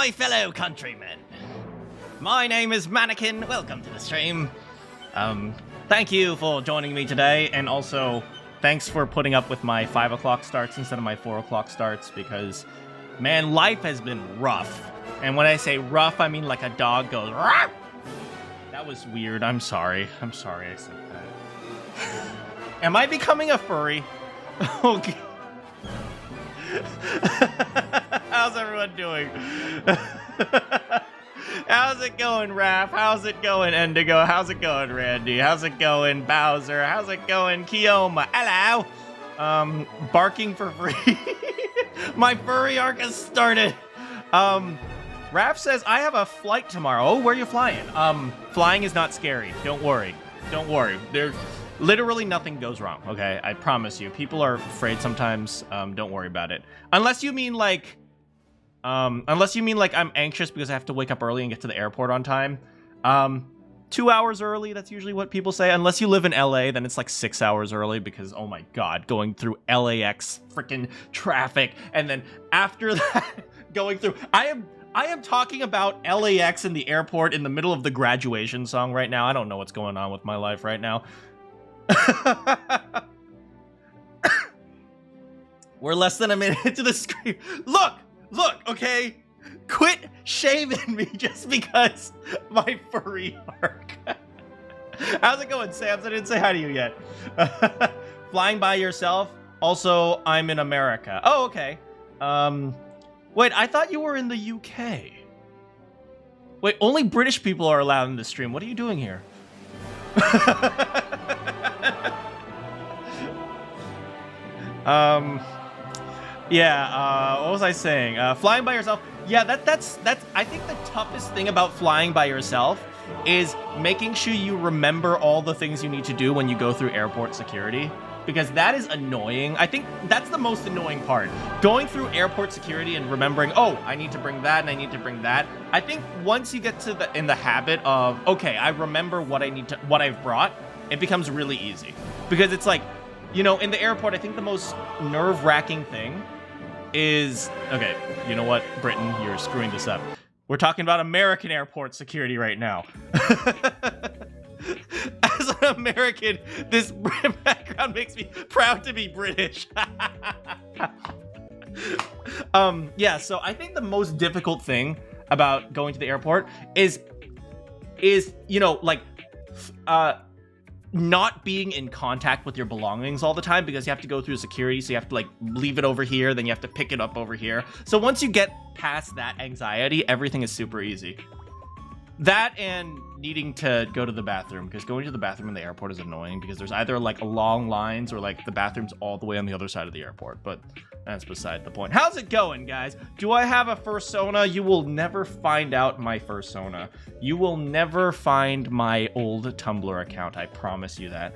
my fellow countrymen. My name is Manakyn. Welcome to the stream. Thank you for joining me today, and also thanks for putting up with my 5 o'clock starts instead of my 4 o'clock starts, because, man, life has been rough. And when I say rough, I mean like a dog goes, "Ruff!" That was weird. I'm sorry. I'm sorry I said that. Am I becoming a furry? Okay. How's everyone doing? How's it going, Raph? How's it going, Endigo? How's it going, Randy? How's it going, Bowser? How's it going, Kioma? Hello! Barking for free. My furry arc has started. Raph says, I have a flight tomorrow. Oh, where are you flying? Flying is not scary. Don't worry. Don't worry. There, literally nothing goes wrong, okay? I promise you. People are afraid sometimes. Don't worry about it. Unless you mean like I'm anxious because I have to wake up early and get to the airport on time. 2 hours early, that's usually what people say. Unless you live in LA, then it's like 6 hours early because, oh my god, going through LAX freaking traffic. And then after that, going through... I am talking about LAX in the airport in the middle of the graduation song right now. I don't know what's going on with my life right now. We're less than a minute into the stream. Look, okay? Quit shaming me just because my furry arc. How's it going, Sam's? I didn't say hi to you yet. Flying by yourself? Also, I'm in America. Oh, okay. Wait, I thought you were in the UK. Wait, only British people are allowed in this stream. What are you doing here? Yeah, what was I saying? Flying by yourself. Yeah, that's I think the toughest thing about flying by yourself is making sure you remember all the things you need to do when you go through airport security, because that is annoying. I think that's the most annoying part. Going through airport security and remembering, oh, I need to bring that and I need to bring that. I think once you get to in the habit of, okay, I remember what I've brought, it becomes really easy. Because it's like, you know, in the airport, I think the most nerve-wracking thing is... Okay, you know what? Britain, you're screwing this up. We're talking about American airport security right now. As an American, this background makes me proud to be British. Yeah, so I think the most difficult thing about going to the airport is you know, like, not being in contact with your belongings all the time, because you have to go through security, so you have to like leave it over here, then you have to pick it up over here. So once you get past that anxiety, everything is super easy. That and needing to go to the bathroom, because going to the bathroom in the airport is annoying because there's either like long lines or like the bathroom's all the way on the other side of the airport, but that's beside the point. How's it going, guys? Do I have a fursona? You will never find out my fursona. You will never find my old Tumblr account, I promise you that.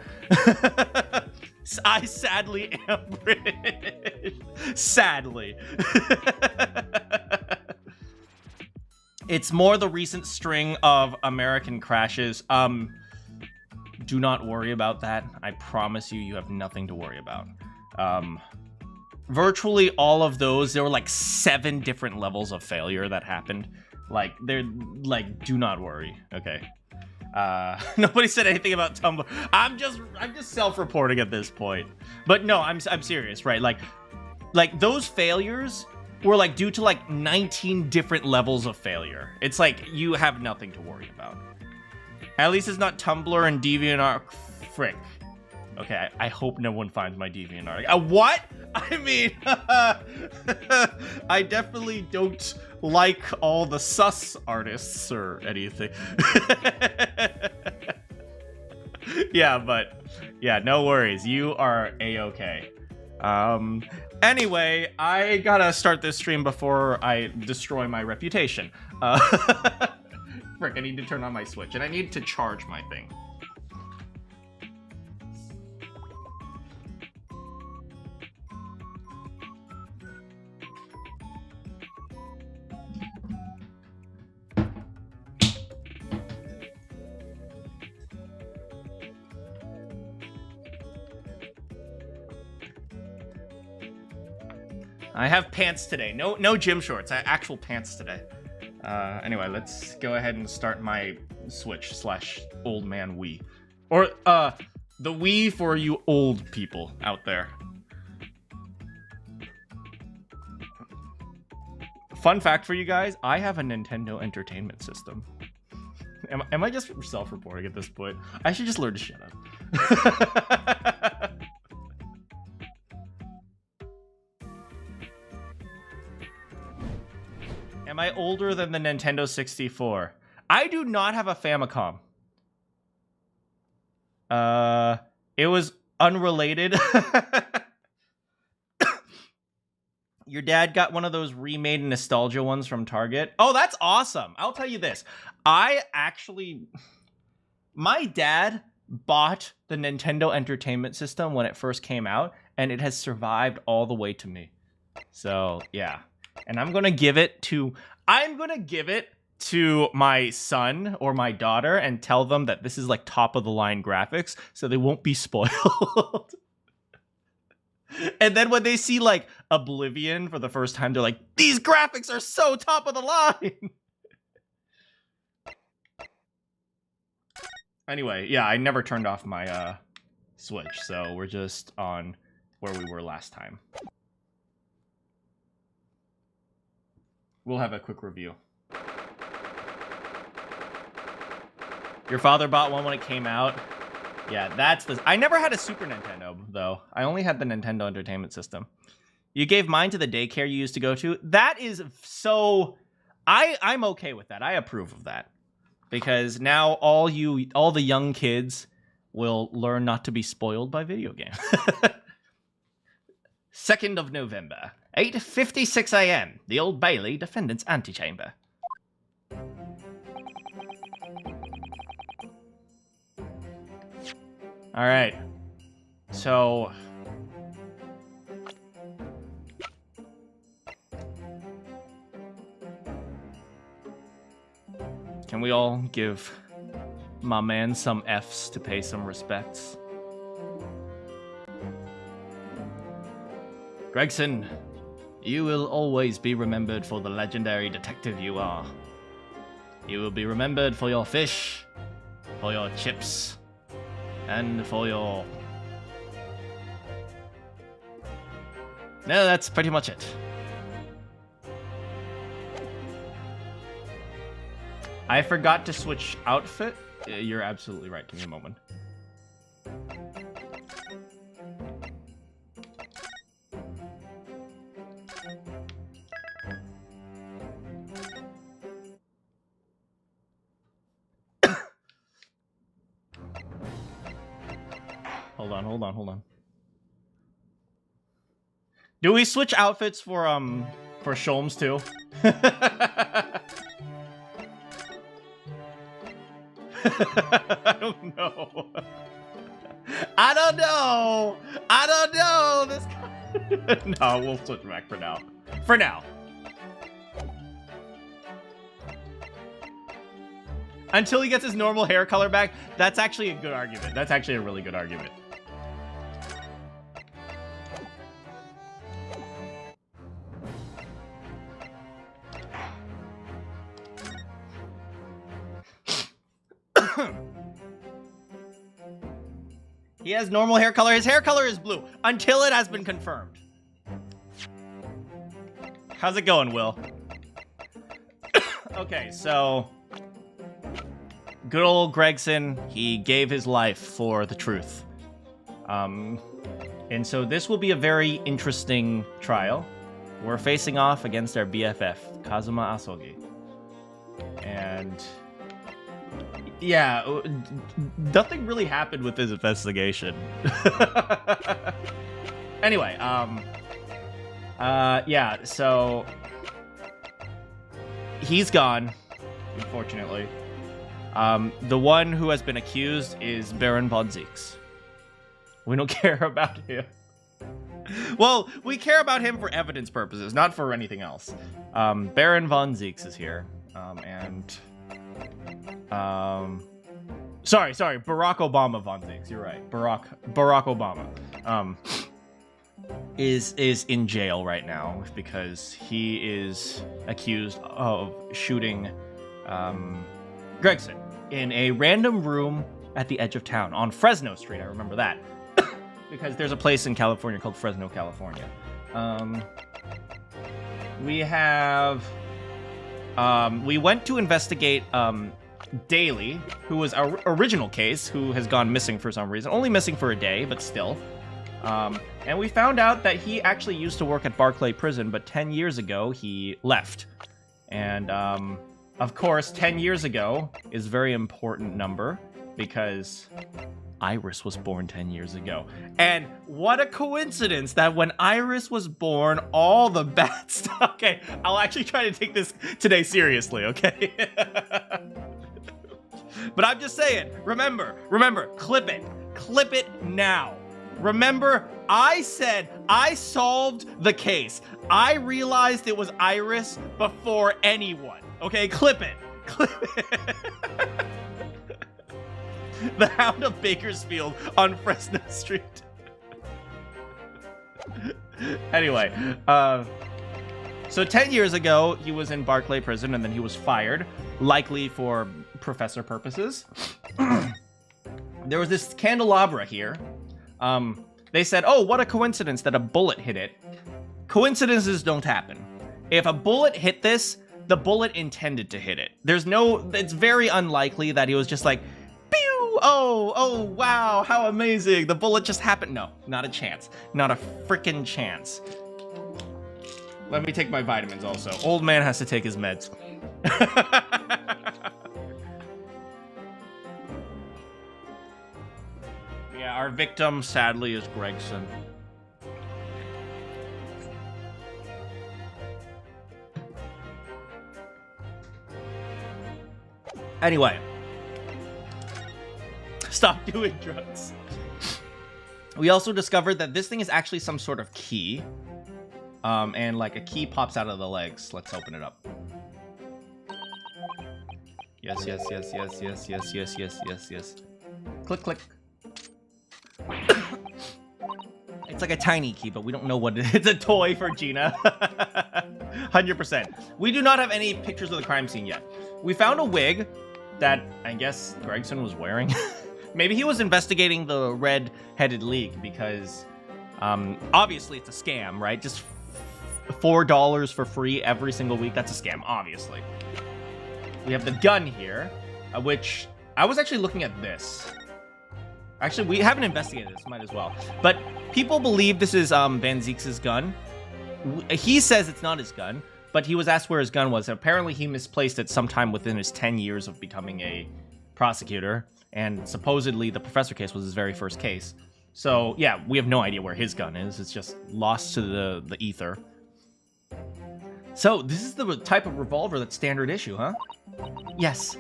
I sadly am British. Sadly. It's more the recent string of American crashes. Do not worry about that. I promise you, you have nothing to worry about. Virtually all of those, there were like 7 different levels of failure that happened. Like, they're like, do not worry. Okay. Nobody said anything about Tumblr. I'm just self-reporting at this point. But no, I'm serious, right? Like those failures were like due to like 19 different levels of failure. It's like you have nothing to worry about. At least it's not Tumblr and DeviantArt. Frick. Okay, I hope no one finds my DeviantArt. What? I mean, I definitely don't like all the sus artists or anything. Yeah, but yeah, no worries. You are A-okay. Anyway, I gotta start this stream before I destroy my reputation. Frick, I need to turn on my Switch, and I need to charge my thing. I have pants today. No gym shorts. I have actual pants today. Anyway, let's go ahead and start my Switch / old man Wii. Or, the Wii for you old people out there. Fun fact for you guys, I have a Nintendo Entertainment System. Am I just self-reporting at this point? I should just learn to shut up. Am I older than the Nintendo 64? I do not have a Famicom. It was unrelated. Your dad got one of those remade nostalgia ones from Target. Oh, that's awesome. I'll tell you this. My dad bought the Nintendo Entertainment System when it first came out, and it has survived all the way to me. So, yeah. And I'm going to give it to my son or my daughter and tell them that this is like top of the line graphics, so they won't be spoiled. And then when they see like Oblivion for the first time, they're like, these graphics are so top of the line. Anyway, yeah, I never turned off my Switch, so we're just on where we were last time. We'll have a quick review. Your father bought one when it came out. Yeah, that's the... I never had a Super Nintendo, though. I only had the Nintendo Entertainment System. You gave mine to the daycare you used to go to. That is so... I'm okay with that. I approve of that. Because now all the young kids will learn not to be spoiled by video games. 2nd of November, 8:56 a.m. The Old Bailey Defendant's Antechamber. All right. So can we all give my man some F's to pay some respects? Gregson, you will always be remembered for the legendary detective you are. You will be remembered for your fish, for your chips, and for your... No, that's pretty much it. I forgot to switch outfit. You're absolutely right. Give me a moment. Hold on. Do we switch outfits for Sholmes too? I don't know. I don't know. This No, we'll switch back for now. For now. Until he gets his normal hair color back. That's actually a good argument. That's actually a really good argument. He has normal hair color. His hair color is blue until it has been confirmed. How's it going, Will? Okay, so good old Gregson, he gave his life for the truth. And so this will be a very interesting trial. We're facing off against our BFF, Kazuma Asogi. And yeah, nothing really happened with his investigation. Anyway, yeah, so he's gone, unfortunately. The one who has been accused is Baron von Zieks. We don't care about him. Well, we care about him for evidence purposes, not for anything else. Baron von Zieks is here, sorry, Barack Obama von Zieks. You're right, Barack Obama. is in jail right now because he is accused of shooting Gregson in a random room at the edge of town on Fresno Street. I remember that because there's a place in California called Fresno, California. We went to investigate Daly, who was our original case, who has gone missing for some reason. Only missing for a day, but still. And we found out that he actually used to work at Barclay Prison, but 10 years ago, he left. And, of course, 10 years ago is a very important number, because Iris was born 10 years ago. And what a coincidence that when Iris was born, all the bad stuff... Okay, I'll actually try to take this today seriously, okay? But I'm just saying, remember, clip it now. Remember, I said I solved the case. I realized it was Iris before anyone. Okay, clip it. The Hound of Bakersfield on Fresno Street. Anyway, so 10 years ago, he was in Barclay Prison, and then he was fired, likely for professor purposes. There was this candelabra here. They said, oh, what a coincidence that a bullet hit it. Coincidences don't happen. If a bullet hit this, the bullet intended to hit it. It's very unlikely that he was just like, pew! Oh, wow, how amazing. The bullet just happened. No, not a chance. Not a freaking chance. Let me take my vitamins also. Old man has to take his meds. Yeah, our victim, sadly, is Gregson. Anyway. Stop doing drugs. We also discovered that this thing is actually some sort of key. And like a key pops out of the legs. Let's open it up. Yes. Click. It's like a tiny key, but we don't know what it is. It's a toy for Gina. 100%. We do not have any pictures of the crime scene yet. We found a wig that I guess Gregson was wearing. Maybe he was investigating the Red-Headed League because obviously it's a scam, right? Just $4 for free every single week. That's a scam, obviously. We have the gun here, which I was actually looking at this. Actually, we haven't investigated this, might as well. But people believe this is Van Zeek's gun. He says it's not his gun, but he was asked where his gun was. Apparently, he misplaced it sometime within his 10 years of becoming a prosecutor. And supposedly, the professor case was his very first case. So, yeah, we have no idea where his gun is. It's just lost to the ether. So, this is the type of revolver that's standard issue, huh? Yes.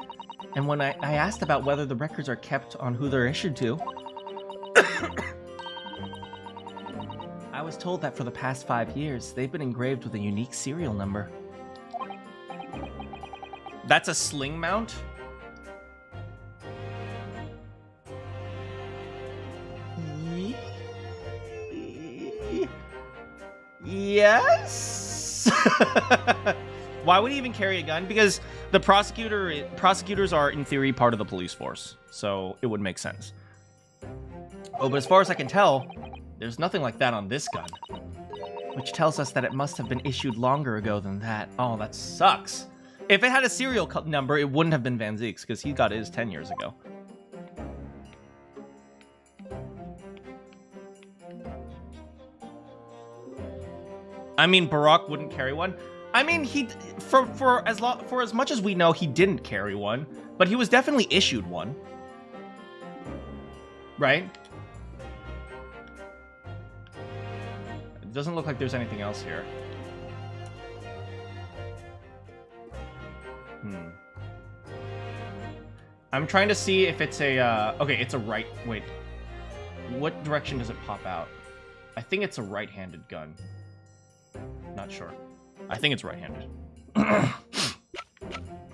And when I asked about whether the records are kept on who they're issued to, I was told that for the past 5 years, they've been engraved with a unique serial number. That's a sling mount? Yes? Why would he even carry a gun? Because the prosecutors are, in theory, part of the police force. So it would make sense. Oh, but as far as I can tell, there's nothing like that on this gun. Which tells us that it must have been issued longer ago than that. Oh, that sucks. If it had a serial number, it wouldn't have been Van Zeek's, because he got his 10 years ago. I mean, Barack wouldn't carry one. I mean, for as much as we know, he didn't carry one, but he was definitely issued one, right? It doesn't look like there's anything else here. I'm trying to see if it's a. Okay, it's a right. Wait, what direction does it pop out? I think it's a right-handed gun. Not sure. I think it's right-handed.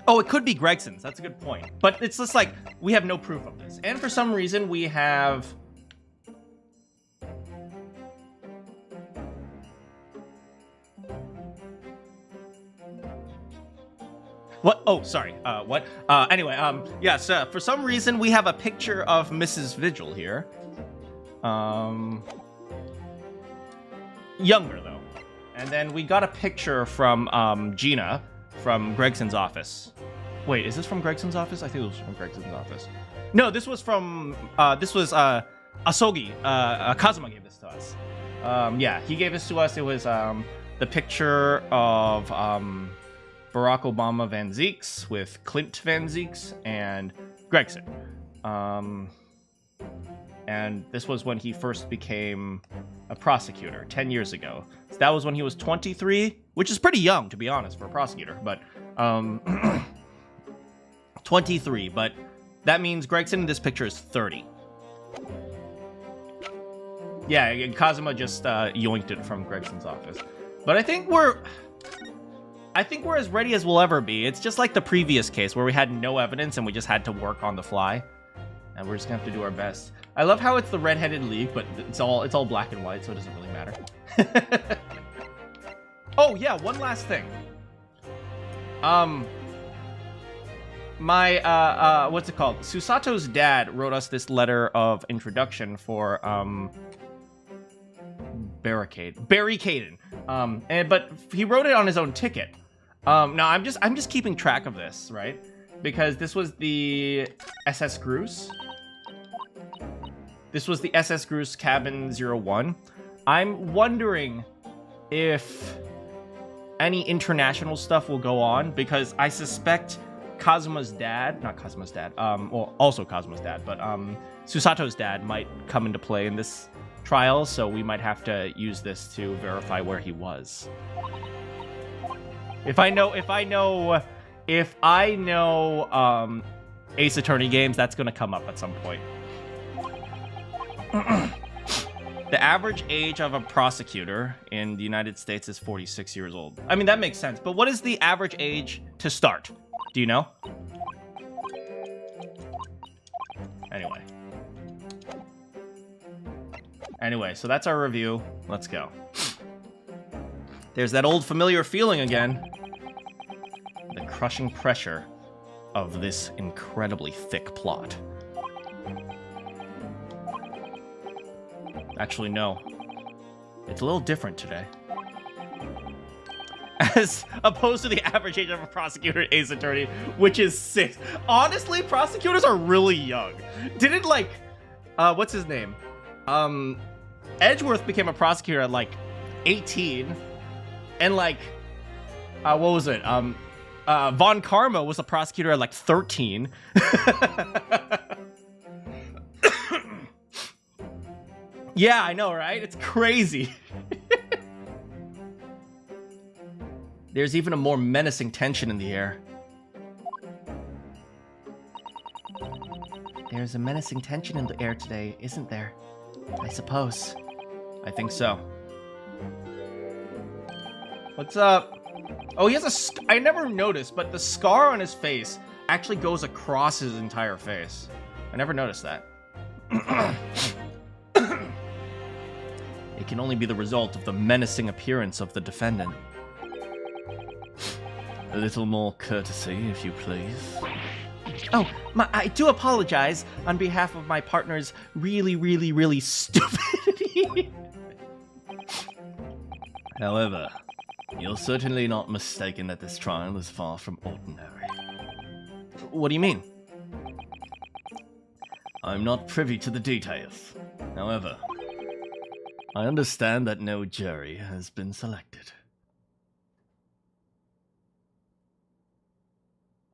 Oh, it could be Gregson's. That's a good point. But it's just like, we have no proof of this. And for some reason, we have... What? Oh, sorry. What? Anyway, yes, for some reason we have a picture of Mrs. Vigil here. Younger, though. And then we got a picture from, Gina from Gregson's office. Wait, is this from Gregson's office? I think it was from Gregson's office. No, this was from, Asogi. Kazuma gave this to us. Yeah, he gave this to us. It was, the picture of, Barack Obama Van Zeeks with Clint Van Zeeks and Gregson. And this was when he first became a prosecutor 10 years ago. So that was when he was 23, which is pretty young, to be honest, for a prosecutor. But 23, but that means Gregson in this picture is 30. Yeah, and Kazuma just yoinked it from Gregson's office. But I think we're as ready as we'll ever be. It's just like the previous case where we had no evidence and we just had to work on the fly. And we're just gonna have to do our best. I love how it's the Red-Headed League, but it's all black and white, so it doesn't really matter. Oh yeah, one last thing. What's it called? Susato's dad wrote us this letter of introduction for barricading. But he wrote it on his own ticket. Now I'm just keeping track of this, right? Because this was the SS Groose. This was the SS Groose Cabin 01. I'm wondering if any international stuff will go on, because I suspect Kazuma's dad, not Kazuma's dad, well, also Kazuma's dad, but Susato's dad might come into play in this trial, so we might have to use this to verify where he was. If I know Ace Attorney games, that's gonna come up at some point. The average age of a prosecutor in the United States is 46 years old. I mean, that makes sense, but what is the average age to start? Do you know? Anyway, so that's our review. Let's go. There's that old familiar feeling again. The crushing pressure of this incredibly thick plot. Actually, no. It's a little different today. As opposed to the average age of a prosecutor at Ace Attorney, which is 6. Honestly, prosecutors are really young. Didn't, like, what's his name? Edgeworth became a prosecutor at, like, 18. And, like, what was it? Von Karma was a prosecutor at, like, 13. Yeah, I know, right? It's crazy. There's even a more menacing tension in the air. There's a menacing tension in the air today, isn't there? I suppose. I think so. What's up? Oh, he has a... I never noticed, but the scar on his face actually goes across his entire face. I never noticed that. It can only be the result of the menacing appearance of the defendant. A little more courtesy, if you please. Oh, I do apologize on behalf of my partner's really stupidity. However, you're certainly not mistaken that this trial is far from ordinary. What do you mean? I'm not privy to the details. However, I understand that no jury has been selected.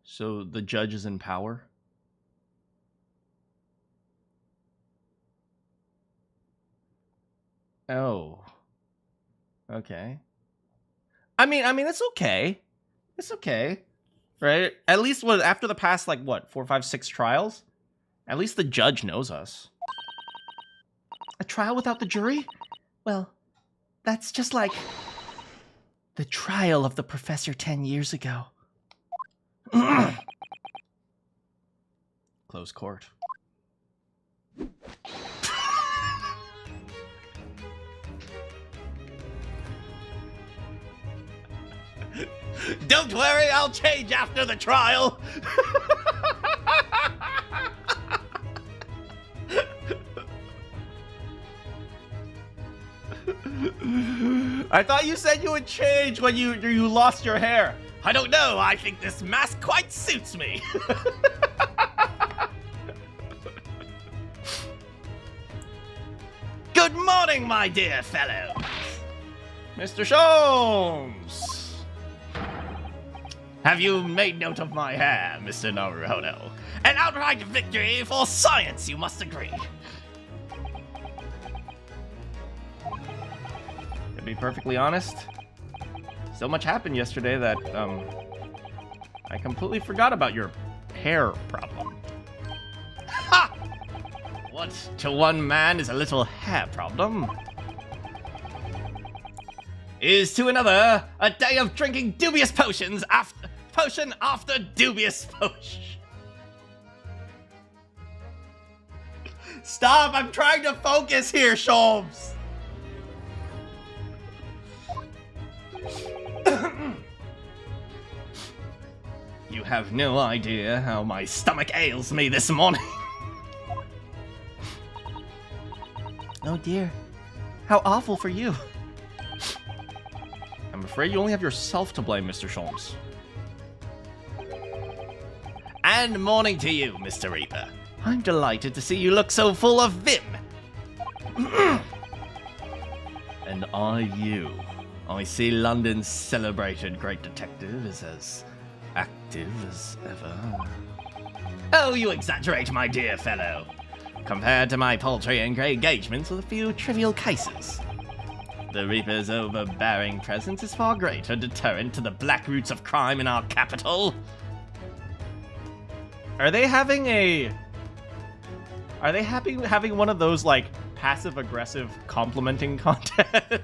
So the judge is in power? Oh. Okay. I mean, it's okay. It's okay. Right? At least after the past, like, what, 4, 5, 6 trials? At least the judge knows us. A trial without the jury? Well, that's just like the trial of the professor 10 years ago. Close court. Don't worry, I'll change after the trial. I thought you said you would change when you lost your hair. I don't know, I think this mask quite suits me. Good morning, my dear fellow. Mr. Sholmes. Have you made note of my hair, Mr. Naruhodo? An outright victory for science, you must agree. To be perfectly honest, so much happened yesterday that, I completely forgot about your hair problem. Ha! What to one man is a little hair problem, is to another a day of drinking dubious potions potion after dubious potion. Stop, I'm trying to focus here, Sholmes. You have no idea how my stomach ails me this morning. Oh dear, how awful for you. I'm afraid you only have yourself to blame, Mr. Sholmes. And morning to you, Mr. Reaper. I'm delighted to see you look so full of vim. And are you? I see London's celebrated great detective is as active as ever. Oh, you exaggerate, my dear fellow. Compared to my paltry engagements with a few trivial cases, the Reaper's overbearing presence is far greater deterrent to the black roots of crime in our capital. Are they having one of those, like, passive-aggressive complimenting contests?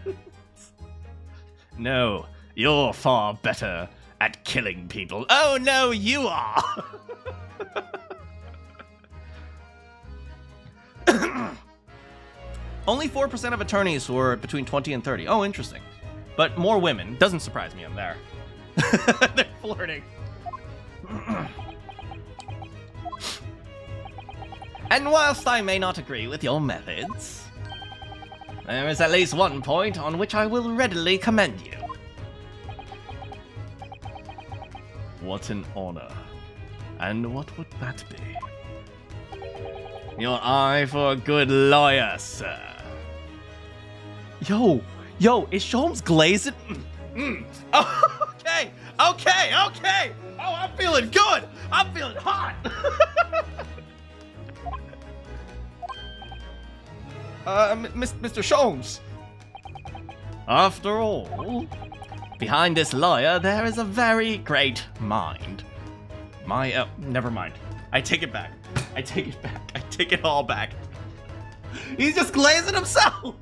No, you're far better at killing people. Oh no, you are! Only 4% of attorneys were between 20 and 30. Oh, interesting. But more women. Doesn't surprise me, I'm there. They're flirting. And whilst I may not agree with your methods, there is at least one point on which I will readily commend you. What an honor. And what would that be? Your eye for a good lawyer, sir. Yo, is Sholmes glazing? Oh, okay. Oh, I'm feeling good. I'm feeling hot. Mr. Sholmes. After all, behind this lawyer, there is a very great mind. Never mind. I take it back. I take it all back. He's just glazing himself.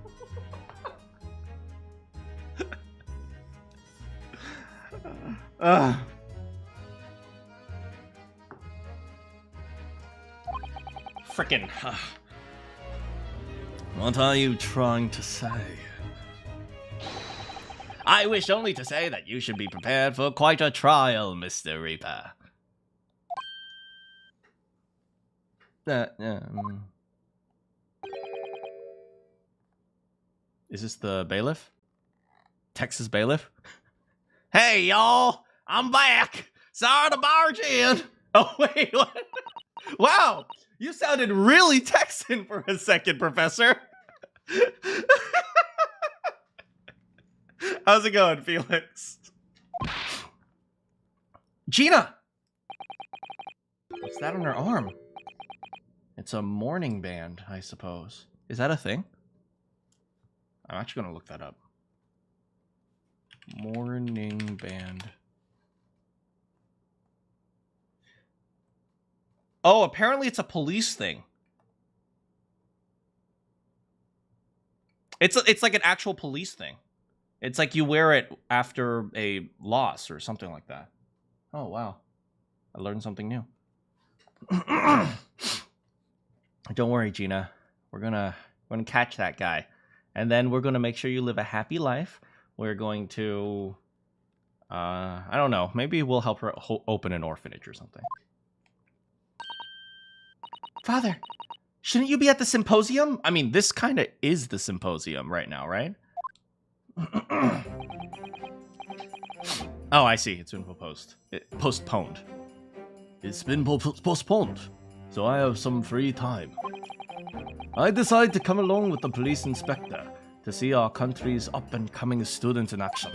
Frickin'. What are you trying to say? I wish only to say that you should be prepared for quite a trial, Mr. Reaper. Is this the bailiff? Texas bailiff? Hey, y'all! I'm back! Sorry to barge in! Oh, wait, what? Wow! You sounded really Texan for a second, Professor! How's it going, Felix? Gina! What's that on her arm? It's a mourning band, I suppose. Is that a thing? I'm actually gonna look that up. Mourning band. Oh, apparently it's a police thing. It's like an actual police thing. It's like you wear it after a loss or something like that. Oh, wow. I learned something new. Don't worry, Gina. We're gonna catch that guy. And then we're gonna make sure you live a happy life. We're going to I don't know. Maybe we'll help her open an orphanage or something. Father, shouldn't you be at the symposium? I mean, this kind of is the symposium right now, right? Oh, I see. It's been postponed. It's been postponed, so I have some free time. I decided to come along with the police inspector to see our country's up-and-coming students in action.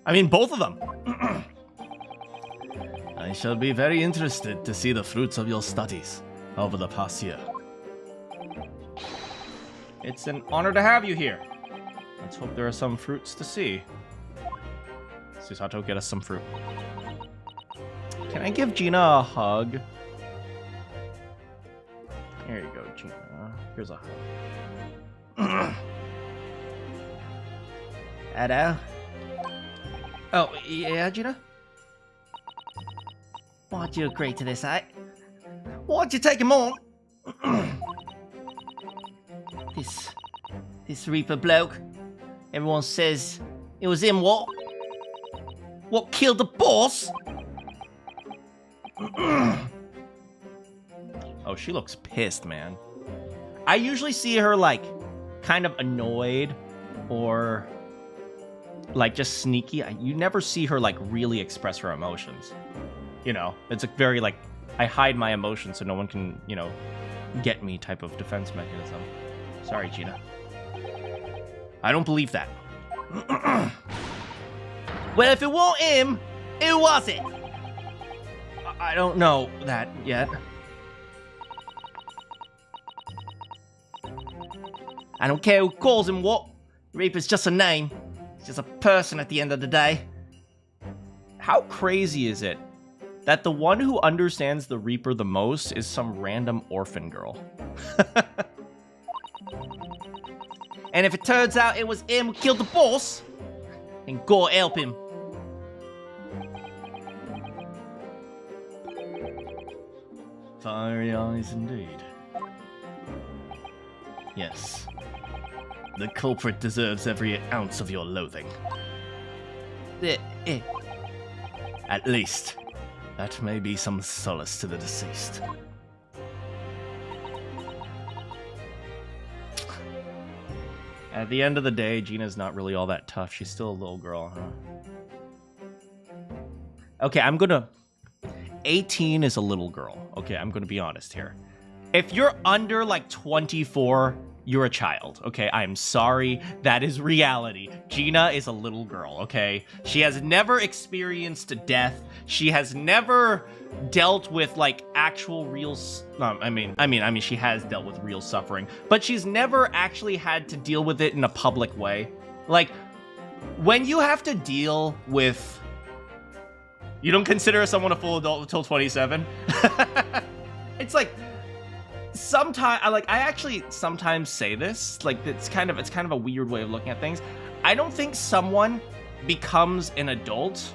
I mean, both of them. I shall be very interested to see the fruits of your studies over the past year. It's an honor to have you here. Let's hope there are some fruits to see. Susato, get us some fruit. Can I give Gina a hug? There you go, Gina. Here's a hug. Hello? Oh, yeah, Gina? Why'd you agree to this, eh? Why'd you take him on? This Reaper bloke. Everyone says it was him, what? What killed the boss? Oh, she looks pissed, man. I usually see her, like, kind of annoyed or, like, just sneaky. You never see her, like, really express her emotions. You know, it's a very, like, I hide my emotions so no one can, you know, get me type of defense mechanism. Sorry, Gina. I don't believe that. Well, if it won't him, who was it? I don't know that yet. I don't care who calls him what. Reaper's just a name. He's just a person at the end of the day. How crazy is it that the one who understands the Reaper the most is some random orphan girl? And if it turns out it was him who killed the boss, then go help him. Fiery eyes indeed. Yes. The culprit deserves every ounce of your loathing. At least, that may be some solace to the deceased. At the end of the day, Gina's not really all that tough. She's still a little girl, huh? Okay, I'm gonna... 18 is a little girl. Okay, I'm gonna be honest here. If you're under, like, 24, you're a child, okay? I'm sorry. That is reality. Gina is a little girl, okay? She has never experienced death. She has never dealt with, like, actual real... I mean, she has dealt with real suffering, but she's never actually had to deal with it in a public way. Like, when you have to deal with... You don't consider someone a full adult until 27? It's like... Sometimes, I actually sometimes say this, like, it's kind of a weird way of looking at things. I don't think someone becomes an adult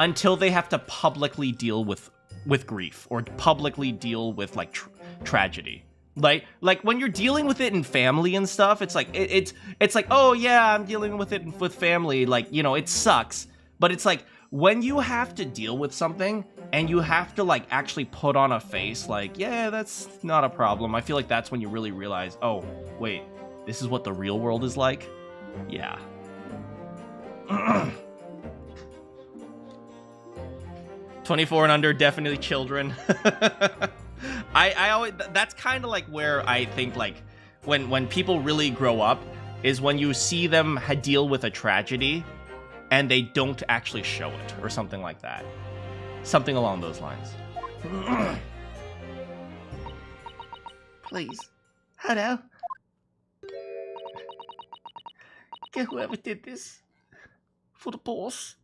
until they have to publicly deal with grief or publicly deal with, like, tragedy. Like when you're dealing with it in family and stuff, it's like, it's like, oh yeah, I'm dealing with it with family, like, you know, it sucks. But it's like, when you have to deal with something and you have to, like, actually put on a face like, yeah, that's not a problem, I feel like that's when you really realize, oh, wait, this is what the real world is like? Yeah. 24 and under, definitely children. I always, that's kind of like where I think, like, when people really grow up is when you see them deal with a tragedy and they don't actually show it, or something like that. Something along those lines. Please. Hello? Get whoever did this. For the boss.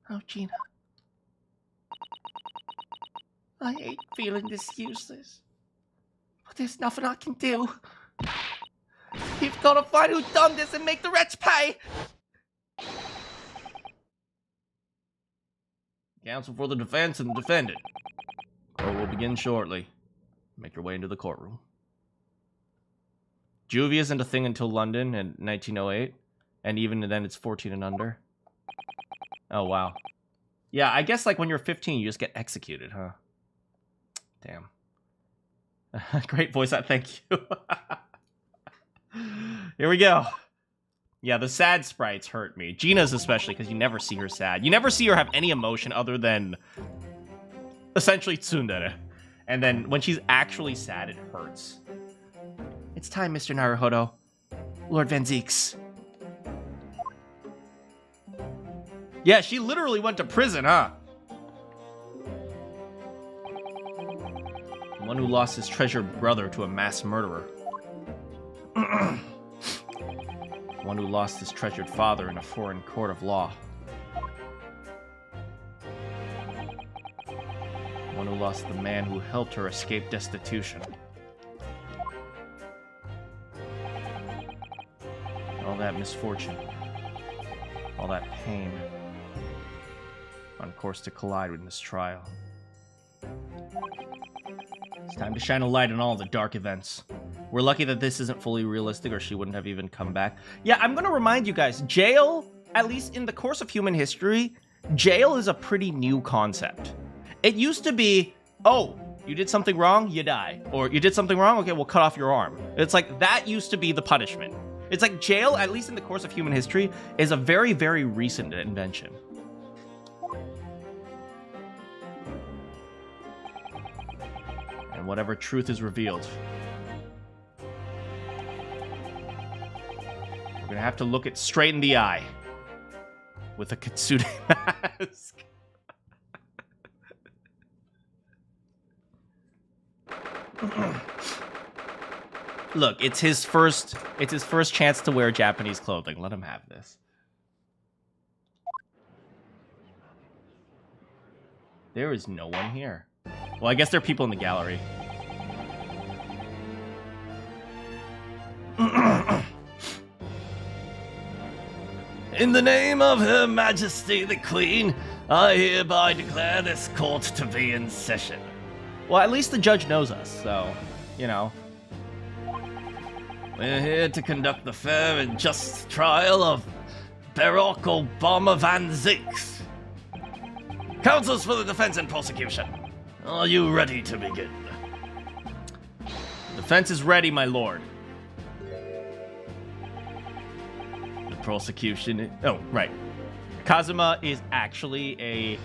Oh, Gina. I hate feeling this useless. But there's nothing I can do. You've got to find who done this and make the wretch pay! Counsel for the defense and the defendant. Court will begin shortly. Make your way into the courtroom. Juvie isn't a thing until London in 1908. And even then, it's 14 and under. Oh, wow. Yeah, I guess, like, when you're 15, you just get executed, huh? Damn. Great voice out, thank you. Here we go. Yeah, the sad sprites hurt me. Gina's especially, because you never see her sad. You never see her have any emotion other than essentially tsundere. And then when she's actually sad, it hurts. It's time, Mr. Naruhodo. Lord Van Zeeks. Yeah, she literally went to prison, huh? The one who lost his treasured brother to a mass murderer. One who lost his treasured father in a foreign court of law. One who lost the man who helped her escape destitution. All that misfortune. All that pain. On course to collide with this trial. It's time to shine a light on all the dark events. We're lucky that this isn't fully realistic or she wouldn't have even come back. Yeah, I'm gonna remind you guys, jail, at least in the course of human history, jail is a pretty new concept. It used to be, oh, you did something wrong, you die. Or you did something wrong, okay, we'll cut off your arm. It's like, that used to be the punishment. It's like jail, at least in the course of human history, is a very, very recent invention. And whatever truth is revealed, we're gonna have to look it straight in the eye with a kitsune mask. Look, it's his first chance to wear Japanese clothing. Let him have this. There is no one here. Well, I guess there are people in the gallery. In the name of Her Majesty the Queen, I hereby declare this court to be in session. Well, at least the judge knows us, so, you know. We're here to conduct the fair and just trial of Barack Obama Van Zeeks. Counsels for the defense and prosecution. Are you ready to begin? Defense is ready, my lord. The prosecution... Oh, right. Kazuma is actually a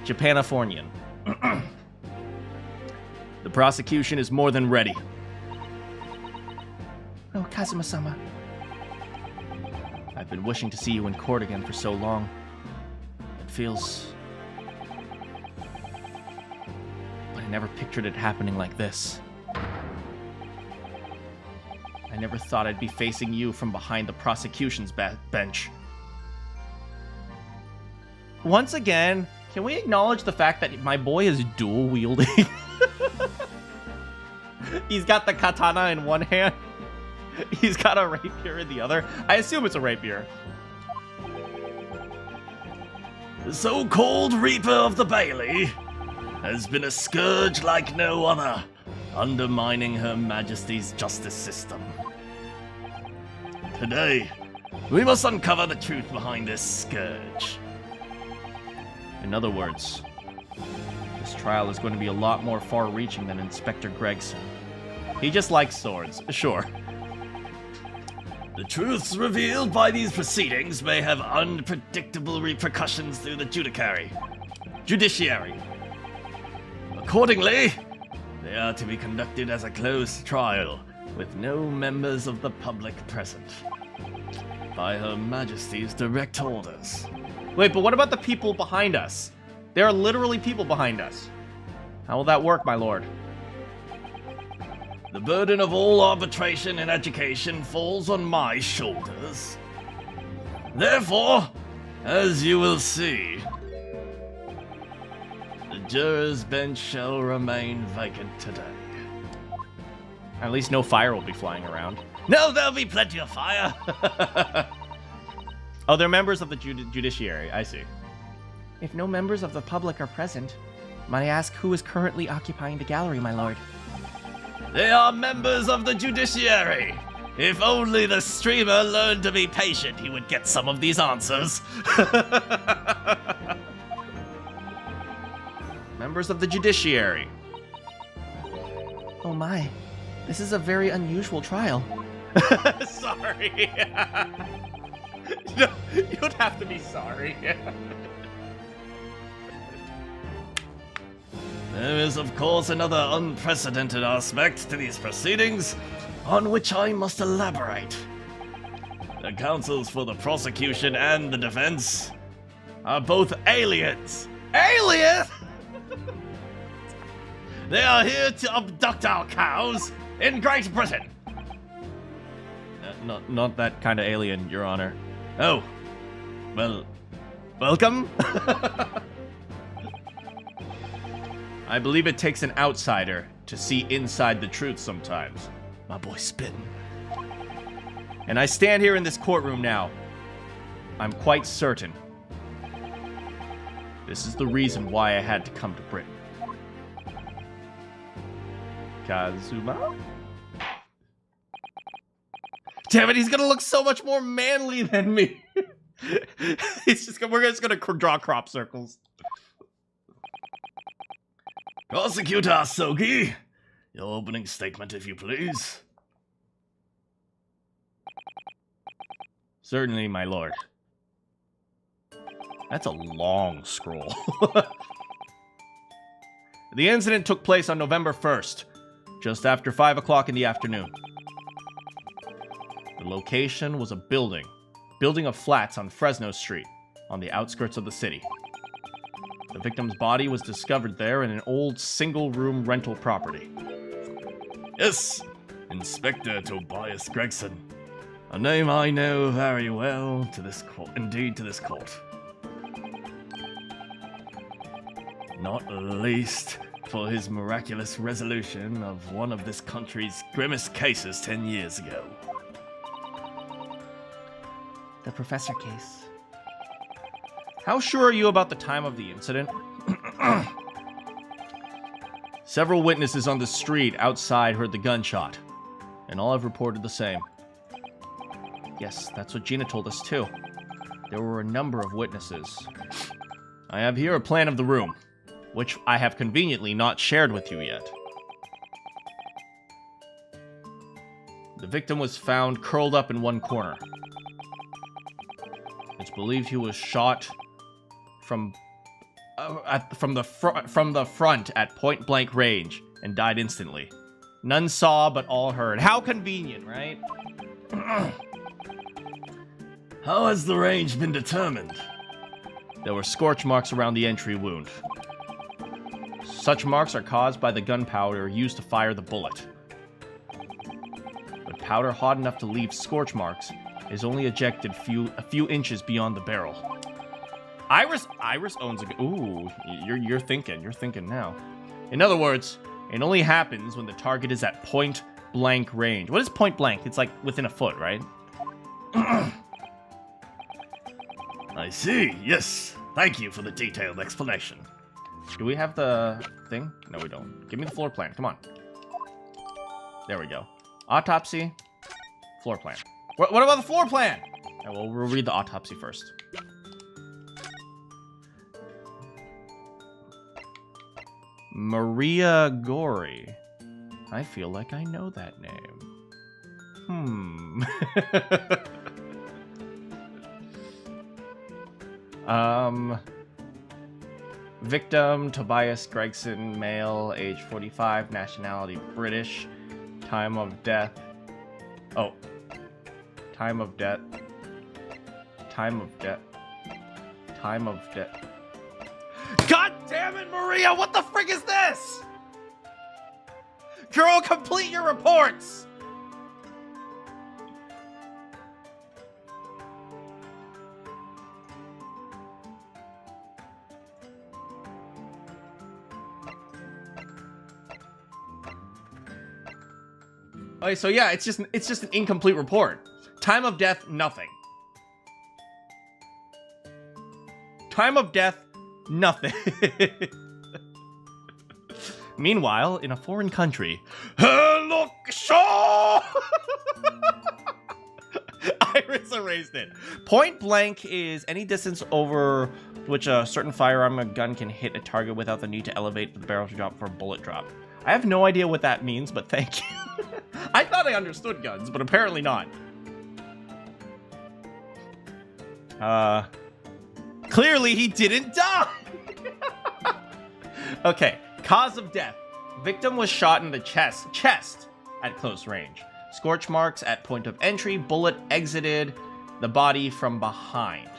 Japanifornian. The prosecution is more than ready. Oh, Kazuma-sama. I've been wishing to see you in court again for so long. It feels... But I never pictured it happening like this. I never thought I'd be facing you from behind the prosecution's bench. Once again, can we acknowledge the fact that my boy is dual-wielding? He's got the katana in one hand. He's got a rapier in the other. I assume it's a rapier. The so-called Reaper of the Bailey has been a scourge like no other, undermining Her Majesty's justice system. Today, we must uncover the truth behind this scourge. In other words, this trial is going to be a lot more far-reaching than Inspector Gregson. He just likes swords, sure. The truths revealed by these proceedings may have unpredictable repercussions through the judiciary. Accordingly, they are to be conducted as a closed trial, with no members of the public present, by Her Majesty's direct orders. Wait, but what about the people behind us? There are literally people behind us. How will that work, my lord? The burden of all arbitration and education falls on my shoulders. Therefore, as you will see, the jurors' bench shall remain vacant today. At least no fire will be flying around. No, there'll be plenty of fire! Oh, they're members of the judiciary, I see. If no members of the public are present, might I ask who is currently occupying the gallery, my lord? They are members of the judiciary. If only the streamer learned to be patient, he would get some of these answers. Members of the judiciary. Oh my, this is a very unusual trial. Sorry. No, you don't have to be sorry. There is, of course, another unprecedented aspect to these proceedings, on which I must elaborate. The counsels for the prosecution and the defense are both aliens. Aliens? They are here to abduct our cows in Great Britain. Not that kind of alien, Your Honor. Oh, well, welcome. I believe it takes an outsider to see inside the truth sometimes. My boy spittin'. And I stand here in this courtroom now. I'm quite certain this is the reason why I had to come to Britain. Kazuma? Damn it, he's gonna look so much more manly than me. We're just gonna draw crop circles. Prosecutor Sogi, your opening statement, if you please. Certainly, my lord. That's a long scroll. The incident took place on November 1st, just after 5 o'clock in the afternoon. The location was a building of flats on Fresno Street, on the outskirts of the city. The victim's body was discovered there in an old single-room rental property. Yes, Inspector Tobias Gregson. A name I know very well to this court, indeed to this court. Not least for his miraculous resolution of one of this country's grimmest cases 10 years ago. The Professor case. How sure are you about the time of the incident? Several witnesses on the street outside heard the gunshot, and all have reported the same. Yes, that's what Gina told us too. There were a number of witnesses. I have here a plan of the room, which I have conveniently not shared with you yet. The victim was found curled up in one corner. It's believed he was shot from the front at point-blank range and died instantly. None saw, but all heard. How convenient, right? How has the range been determined? There were scorch marks around the entry wound. Such marks are caused by the gunpowder used to fire the bullet. But powder hot enough to leave scorch marks is only ejected a few inches beyond the barrel. Iris owns a... Ooh, you're thinking now. In other words, it only happens when the target is at point-blank range. What is point-blank? It's like within a foot, right? I see, yes. Thank you for the detailed explanation. Do we have the thing? No, we don't. Give me the floor plan, come on. There we go. Autopsy, floor plan. What about the floor plan? Right, well, we'll read the autopsy first. Maria Gori. I feel like I know that name. Victim, Tobias Gregson, male, age 45, nationality British, time of death. Oh. Time of death. God damn it, Maria! What the frick is this? Girl, complete your reports! Okay, so yeah, it's just an incomplete report. Time of death, nothing. Time of death, nothing. Meanwhile, in a foreign country, look, Shaw! just erased it. Point blank is any distance over which a certain firearm or gun can hit a target without the need to elevate the barrel to drop for a bullet drop. I have no idea what that means, but thank you. I thought I understood guns, but apparently not. Clearly he didn't die. Okay, cause of death. Victim was shot in the chest at close range. Scorch marks at point of entry. Bullet exited the body from behind.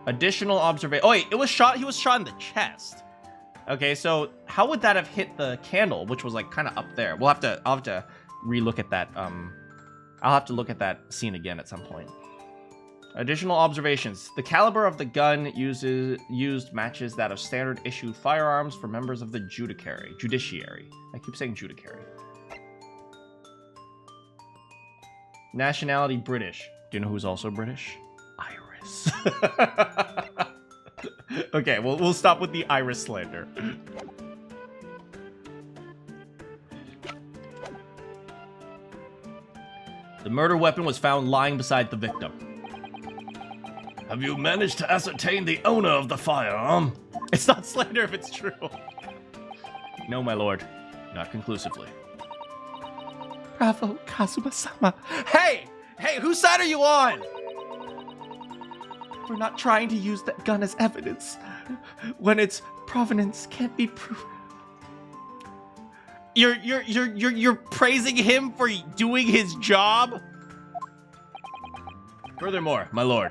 Additional observation. Oh wait, he was shot in the chest. Okay, so how would that have hit the candle, which was like kind of up there? I'll have to relook at that. I'll have to look at that scene again at some point. Additional observations. The caliber of the gun used matches that of standard issue firearms for members of the judiciary. I keep saying judiciary. Nationality British. Do you know who's also British? Iris. Okay, well, we'll stop with the Iris slander. The murder weapon was found lying beside the victim. Have you managed to ascertain the owner of the firearm? It's not slander if it's true. No, my lord. Not conclusively. Bravo, Kazuma-sama. Hey! Hey, whose side are you on? We're not trying to use that gun as evidence when its provenance can't be proved. You're praising him for doing his job? Furthermore, my lord,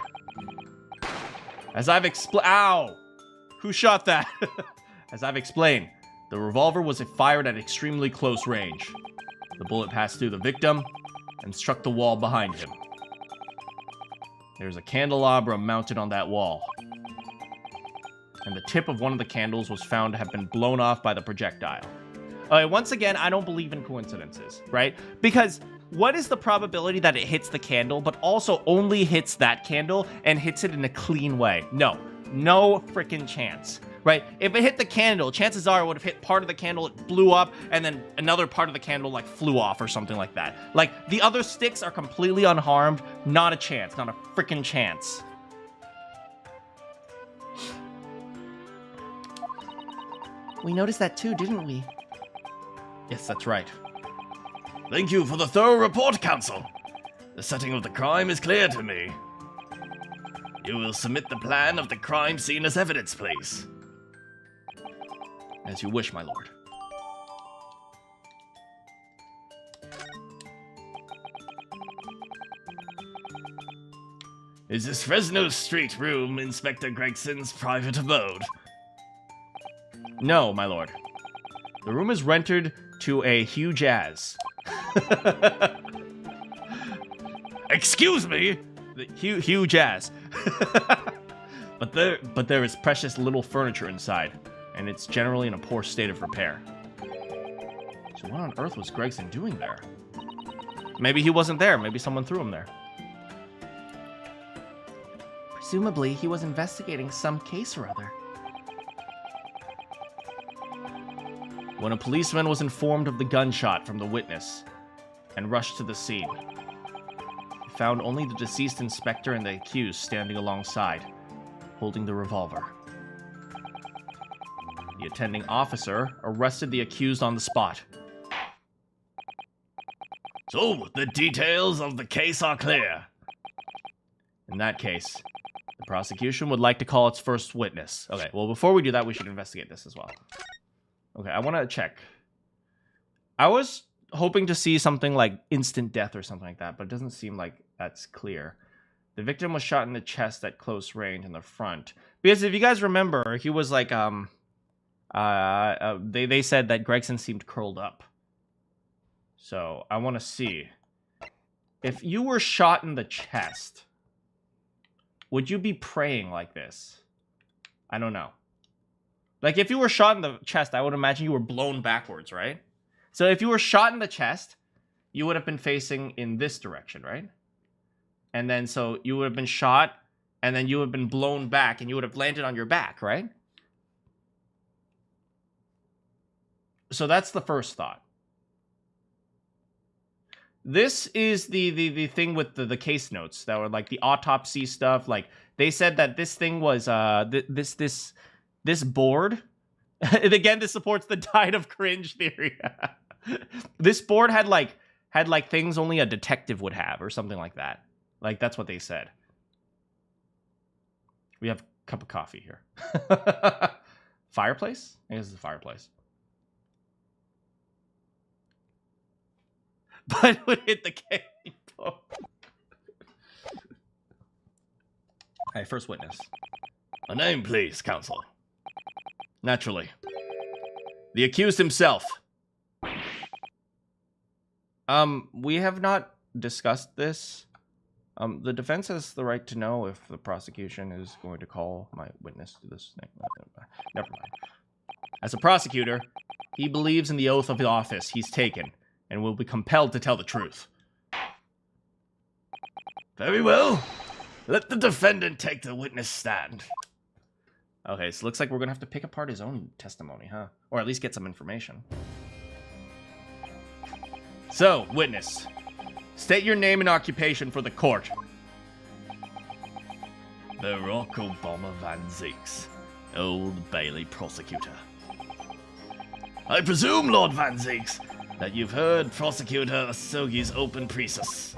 as I've explained... Ow! Who shot that? As I've explained, the revolver was fired at extremely close range. The bullet passed through the victim and struck the wall behind him. There's a candelabra mounted on that wall. And the tip of one of the candles was found to have been blown off by the projectile. Once again, I don't believe in coincidences, right? Because what is the probability that it hits the candle, but also only hits that candle and hits it in a clean way? No freaking chance, right? If it hit the candle, chances are it would have hit part of the candle, it blew up, and then another part of the candle like flew off or something like that. Like the other sticks are completely unharmed. Not a chance, not a freaking chance. We noticed that too, didn't we? Yes, that's right. Thank you for the thorough report, Counsel. The setting of the crime is clear to me. You will submit the plan of the crime scene as evidence, please. As you wish, my lord. Is this Fresno Street room Inspector Gregson's private abode? No, my lord. The room is rented to a huge ass. Excuse me? Huge ass. but there is precious little furniture inside, and it's generally in a poor state of repair. So what on earth was Gregson doing there? Maybe he wasn't there. Maybe someone threw him there. Presumably, he was investigating some case or other. When a policeman was informed of the gunshot from the witness and rushed to the scene, he found only the deceased inspector and the accused standing alongside, holding the revolver. The attending officer arrested the accused on the spot. So, the details of the case are clear. In that case, the prosecution would like to call its first witness. Okay, well, before we do that, we should investigate this as well. Okay, I want to check. I was hoping to see something like instant death or something like that, but it doesn't seem like that's clear. The victim was shot in the chest at close range in the front. Because if you guys remember, he was like, they said that Gregson seemed curled up. So, I want to see. If you were shot in the chest, would you be praying like this? I don't know. Like, if you were shot in the chest, I would imagine you were blown backwards, right? So if you were shot in the chest, you would have been facing in this direction, right? And then, so you would have been shot, and then you would have been blown back, and you would have landed on your back, right? So that's the first thought. This is the thing with the case notes that were like the autopsy stuff. Like they said that this thing was this board. And again, this supports the died of cringe theory. This board had like things only a detective would have or something like that. Like that's what they said. We have a cup of coffee here. Fireplace? I guess it's a fireplace. But it would hit the cable. Alright, first witness. A name, please, counsel. Naturally. The accused himself. We have not discussed this. The defense has the right to know if the prosecution is going to call my witness to this thing. Never mind. As a prosecutor, he believes in the oath of the office he's taken and will be compelled to tell the truth. Very well. Let the defendant take the witness stand. Okay, so looks like we're gonna have to pick apart his own testimony, huh? Or at least get some information. So, witness. State your name and occupation for the court. Barack Obama Van Zeeks, Old Bailey prosecutor. I presume, Lord Van Zeeks, that you've heard Prosecutor Asogi's open precis.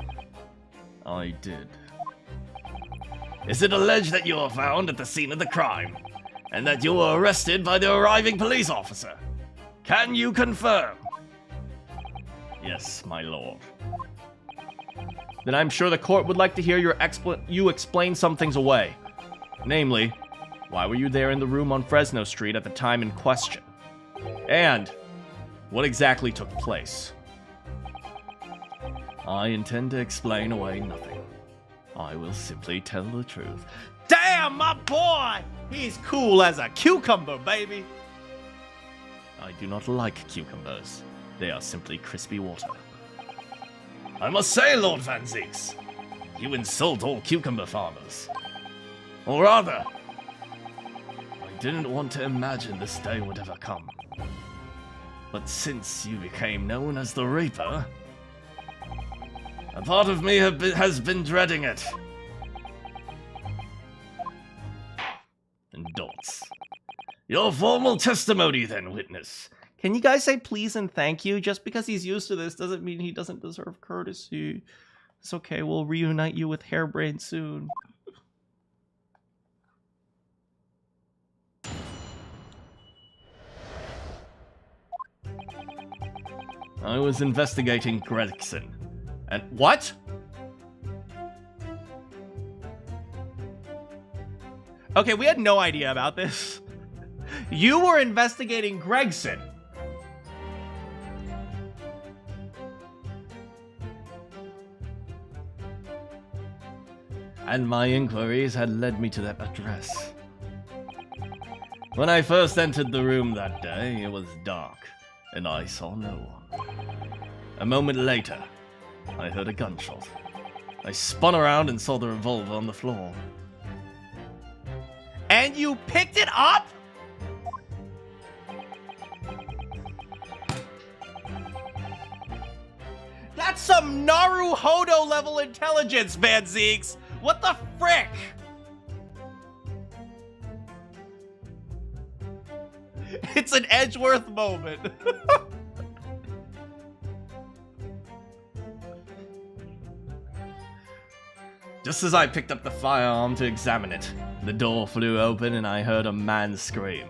I did. Is it alleged that you were found at the scene of the crime, and that you were arrested by the arriving police officer? Can you confirm? Yes, my lord. Then I'm sure the court would like to hear you explain some things away. Namely, why were you there in the room on Fresno Street at the time in question? And what exactly took place? I intend to explain away nothing. I will simply tell the truth. Damn, my boy! He's cool as a cucumber, baby! I do not like cucumbers. They are simply crispy water. I must say, Lord Van Zeeks, you insult all cucumber farmers. Or rather, I didn't want to imagine this day would ever come. But since you became known as the Reaper, a part of me has been dreading it. And dots. Your formal testimony then, witness. Can you guys say please and thank you? Just because he's used to this doesn't mean he doesn't deserve courtesy. It's okay, we'll reunite you with Hairbrain soon. I was investigating Gregson. And what? Okay, we had no idea about this. You were investigating Gregson. And my inquiries had led me to that address. When I first entered the room that day, it was dark, and I saw no one. A moment later, I heard a gunshot. I spun around and saw the revolver on the floor. And you picked it up? That's some Naruhodo level intelligence, Van Zeeks. What the frick? It's an Edgeworth moment. Just as I picked up the firearm to examine it, the door flew open and I heard a man scream.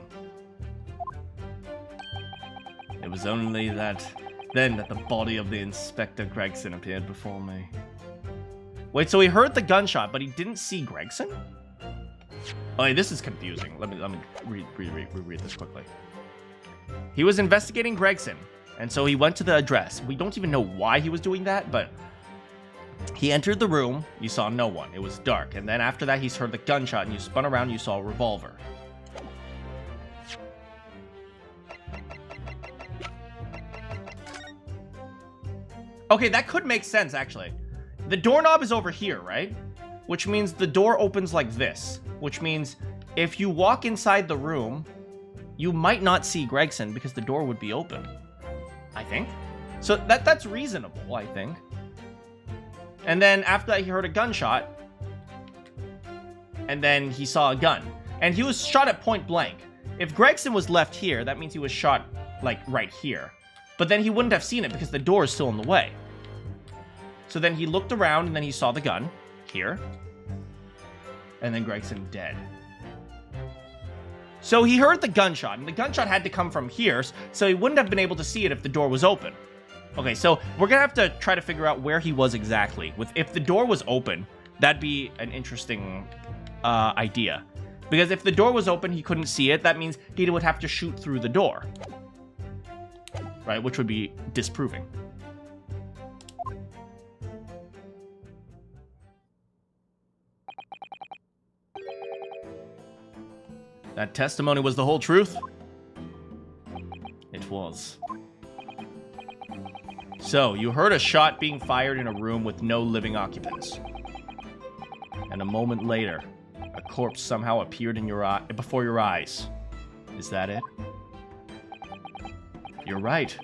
It was only then that the body of the Inspector Gregson appeared before me. Wait, so he heard the gunshot, but he didn't see Gregson? Oh, wait, this is confusing. Let me reread this quickly. He was investigating Gregson, and so he went to the address. We don't even know why he was doing that, but he entered the room, you saw no one. It was dark, and then after that, he's heard the gunshot, and you spun around, you saw a revolver. Okay, that could make sense, actually. The doorknob is over here, right? Which means the door opens like this. Which means if you walk inside the room, you might not see Gregson because the door would be open. I think. So that's reasonable, I think. And then after that, he heard a gunshot. And then he saw a gun. And he was shot at point blank. If Gregson was left here, that means he was shot, like, right here. But then he wouldn't have seen it because the door is still in the way. So then he looked around and then he saw the gun here. And then Gregson dead. So he heard the gunshot, and the gunshot had to come from here, so he wouldn't have been able to see it if the door was open. Okay, so we're gonna have to try to figure out where he was exactly. If the door was open, that'd be an interesting idea. Because if the door was open, he couldn't see it, that means he would have to shoot through the door. Right, which would be disproving. That testimony was the whole truth? It was. So, you heard a shot being fired in a room with no living occupants. And a moment later, a corpse somehow appeared in your before your eyes. Is that it? You're right.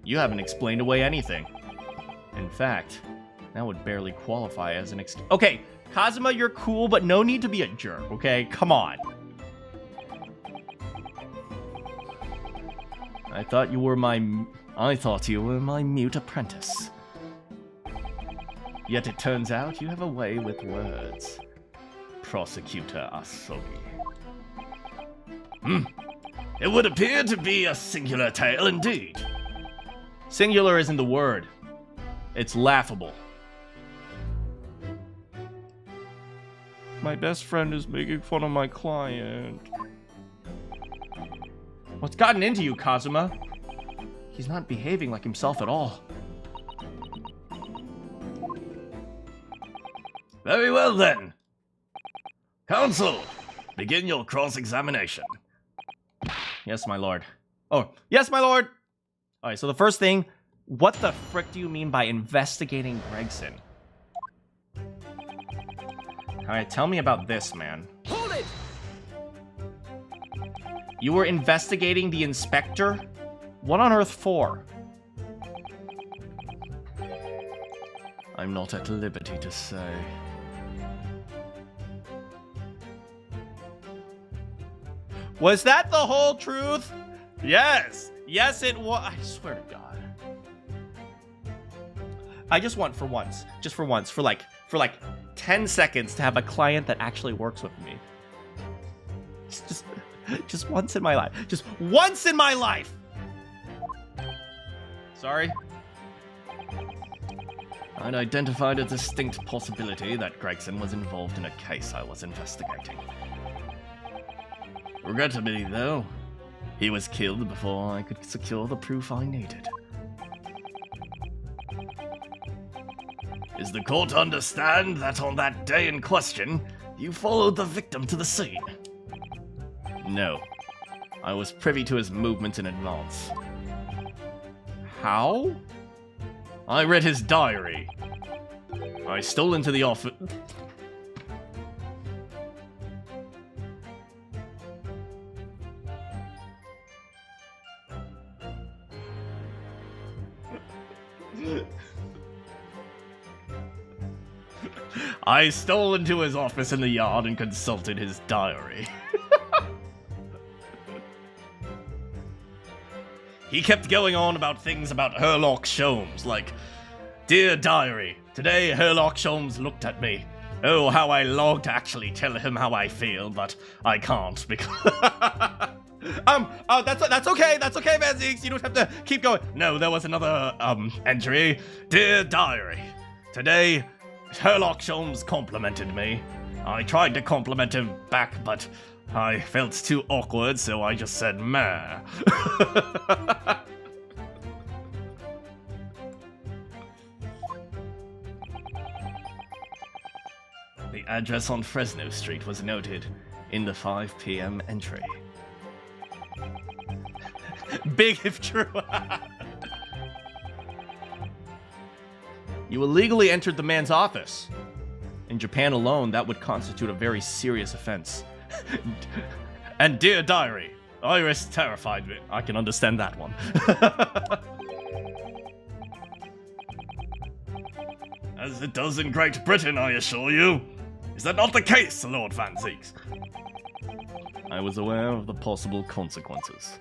You haven't explained away anything. In fact, that would barely qualify as an Okay, Kazuma, you're cool, but no need to be a jerk, okay? Come on. I thought you were my mute apprentice. Yet it turns out you have a way with words. Prosecutor Asogi. It would appear to be a singular tale indeed. Singular isn't the word. It's laughable. My best friend is making fun of my client. What's gotten into you, Kazuma? He's not behaving like himself at all. Very well then. Counsel, begin your cross-examination. Yes, my lord. Oh, yes, my lord! Alright, so the first thing, what the frick do you mean by investigating Gregson? Alright, tell me about this, man. Hold it! You were investigating the inspector? What on earth for? I'm not at liberty to say. Was that the whole truth? Yes! Yes, it was. I swear to God. I just want for once, for like 10 seconds to have a client that actually works with me. Just once in my life. Just once in my life! Sorry? I'd identified a distinct possibility that Gregson was involved in a case I was investigating. Regrettably, though, he was killed before I could secure the proof I needed. Is the court to understand that on that day in question, you followed the victim to the scene? No. I was privy to his movements in advance. How? I read his diary. I stole into the office. I stole into his office in the yard and consulted his diary. He kept going on about things about Herlock Sholmes, like, "Dear diary, today Herlock Sholmes looked at me. Oh, how I long to actually tell him how I feel, but I can't because..." That's okay, Manzeeks, you don't have to keep going. No, there was another, entry. "Dear diary, today Herlock Sholmes complimented me. I tried to compliment him back, but I felt too awkward, so I just said meh." The address on Fresno Street was noted in the 5 p.m. entry. Big if true. You illegally entered the man's office. In Japan alone, that would constitute a very serious offense. And dear diary, Iris terrified me. I can understand that one. As it does in Great Britain, I assure you. Is that not the case, Lord Van Zieks? I was aware of the possible consequences.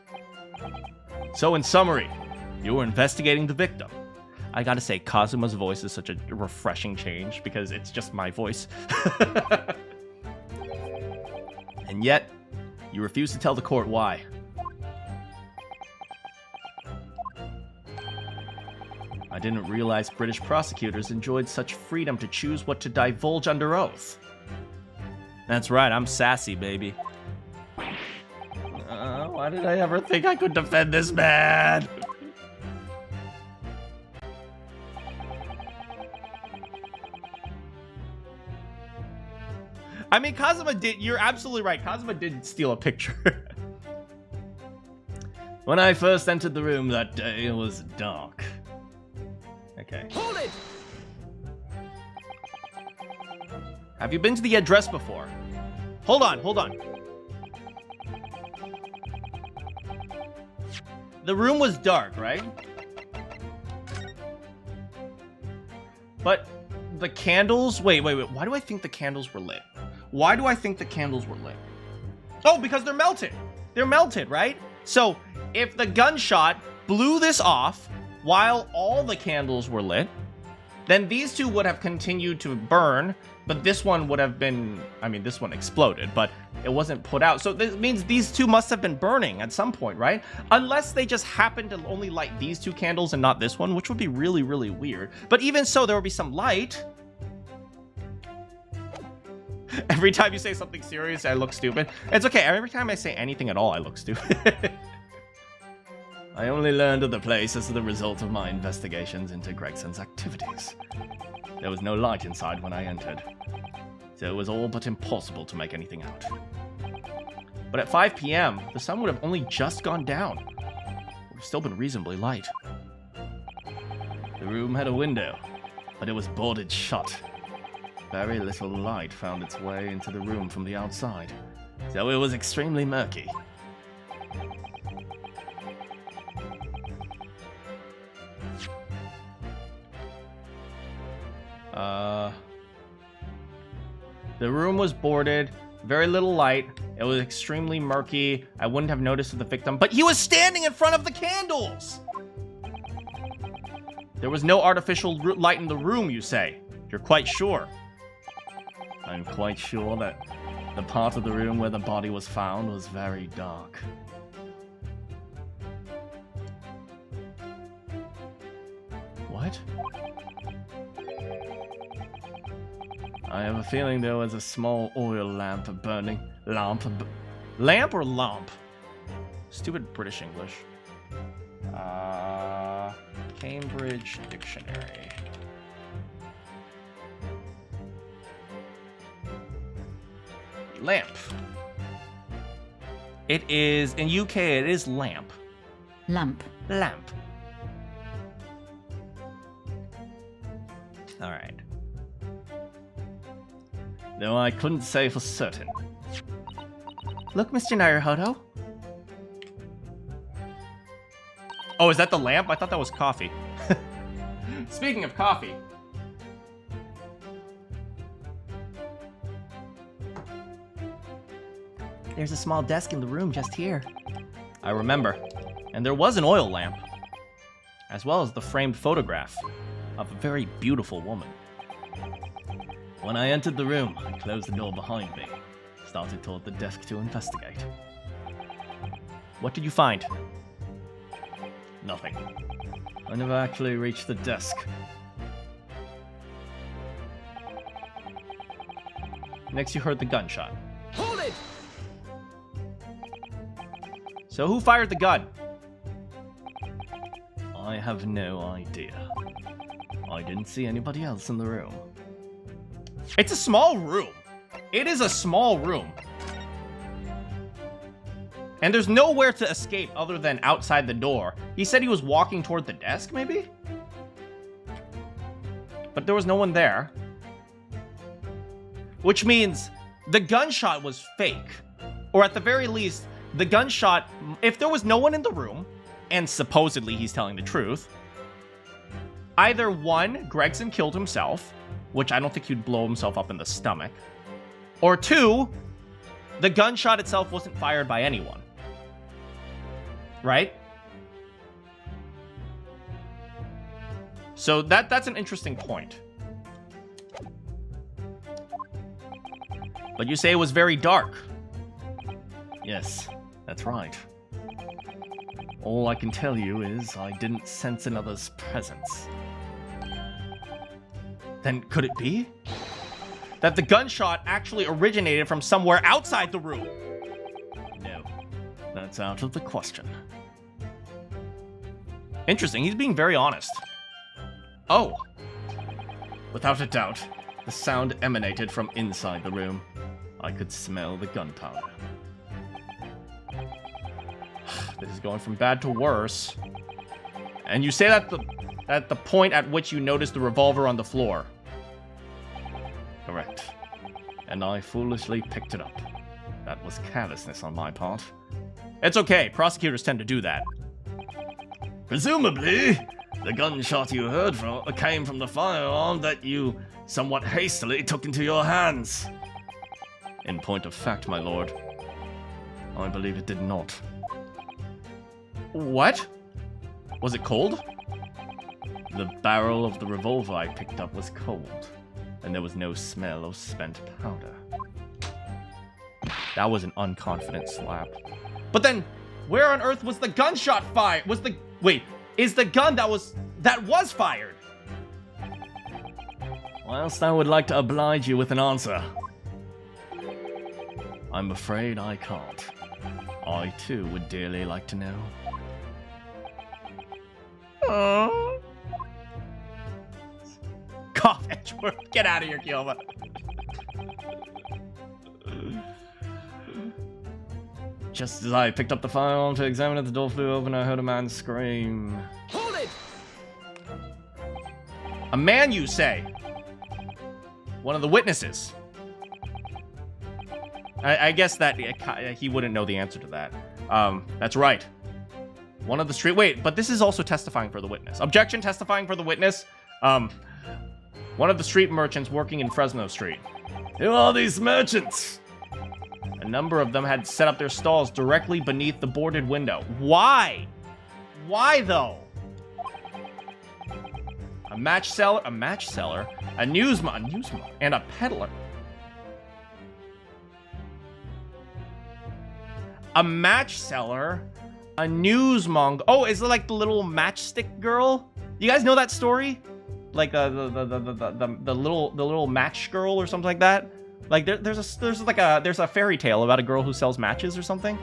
So in summary, you were investigating the victim. I gotta say, Kazuma's voice is such a refreshing change because it's just my voice. And yet, you refuse to tell the court why. I didn't realize British prosecutors enjoyed such freedom to choose what to divulge under oath. That's right, I'm sassy, baby. Why did I ever think I could defend this man? I mean, Kazuma did, you're absolutely right. Kazuma did steal a picture. When I first entered the room that day, it was dark. Okay. Hold it! Have you been to the address before? Hold on, hold on. The room was dark, right? But the candles... Wait. Why do I think the candles were lit? Why do I think the candles were lit? Oh, because they're melted. They're melted, right? So if the gunshot blew this off while all the candles were lit, then these two would have continued to burn, but this one would have been... I mean, this one exploded, but it wasn't put out. So this means these two must have been burning at some point, right? Unless they just happened to only light these two candles and not this one, which would be really, really weird. But even so, there would be some light. Every time you say something serious, I look stupid. It's okay. Every time I say anything at all, I look stupid. I only learned of the place as the result of my investigations into Gregson's activities. There was no light inside when I entered, so it was all but impossible to make anything out. But at 5 p.m., the sun would have only just gone down. It would have still been reasonably light. The room had a window, but it was boarded shut. Very little light found its way into the room from the outside, so it was extremely murky. The room was boarded, very little light. It was extremely murky. I wouldn't have noticed the victim, but he was standing in front of the candles. There was no artificial light in the room, you say? You're quite sure? I'm quite sure that the part of the room where the body was found was very dark. What? I have a feeling there was a small oil lamp burning. Lamp or lump? Stupid British English. Cambridge Dictionary. Lamp. It is, in UK, it is lamp. Lamp. Lamp. Alright. Though I couldn't say for certain. Look, Mr. Naruhodo. Oh, is that the lamp? I thought that was coffee. Speaking of coffee. There's a small desk in the room just here. I remember. And there was an oil lamp. As well as the framed photograph of a very beautiful woman. When I entered the room, I closed the door behind me, started toward the desk to investigate. What did you find? Nothing. I never actually reached the desk. Next you heard the gunshot. Hold it! So who fired the gun? I have no idea. I didn't see anybody else in the room. It's a small room. It is a small room. And there's nowhere to escape other than outside the door. He said he was walking toward the desk, maybe? But there was no one there. Which means the gunshot was fake. Or at the very least, the gunshot, if there was no one in the room, and supposedly he's telling the truth, either one, Gregson killed himself, which I don't think he'd blow himself up in the stomach. Or 2, the gunshot itself wasn't fired by anyone. Right? So that's an interesting point. But you say it was very dark. Yes, that's right. All I can tell you is I didn't sense another's presence. Then could it be that the gunshot actually originated from somewhere outside the room? No, that's out of the question. Interesting, he's being very honest. Oh. Without a doubt, the sound emanated from inside the room. I could smell the gunpowder. This is going from bad to worse. And you say that at the point at which you noticed the revolver on the floor. Correct. And I foolishly picked it up. That was carelessness on my part. It's okay, prosecutors tend to do that. Presumably, the gunshot you heard came from the firearm that you somewhat hastily took into your hands. In point of fact, my lord, I believe it did not. What? Was it cold? The barrel of the revolver I picked up was cold, and there was no smell of spent powder. That was an unconfident slap. But then, where on earth was the gunshot fired? Wait, is the gun that was fired? Whilst I would like to oblige you with an answer, I'm afraid I can't. I too would dearly like to know. Cough, Edgeworth. Get out of here, Kyoma. Just as I picked up the firearm to examine it, the door flew open and I heard a man scream. Hold it! A man, you say? One of the witnesses. I guess that he wouldn't know the answer to that. That's right. One of the street... Wait, but this is also testifying for the witness. Objection, testifying for the witness. One of the street merchants working in Fresno Street. Who are these merchants? A number of them had set up their stalls directly beneath the boarded window. Why? Why, though? A match seller, a newsman, and a peddler. A match seller, a newsmonger. Oh, is it like the little matchstick girl? You guys know that story? Like the little match girl or something like that. Like there's a fairy tale about a girl who sells matches or something.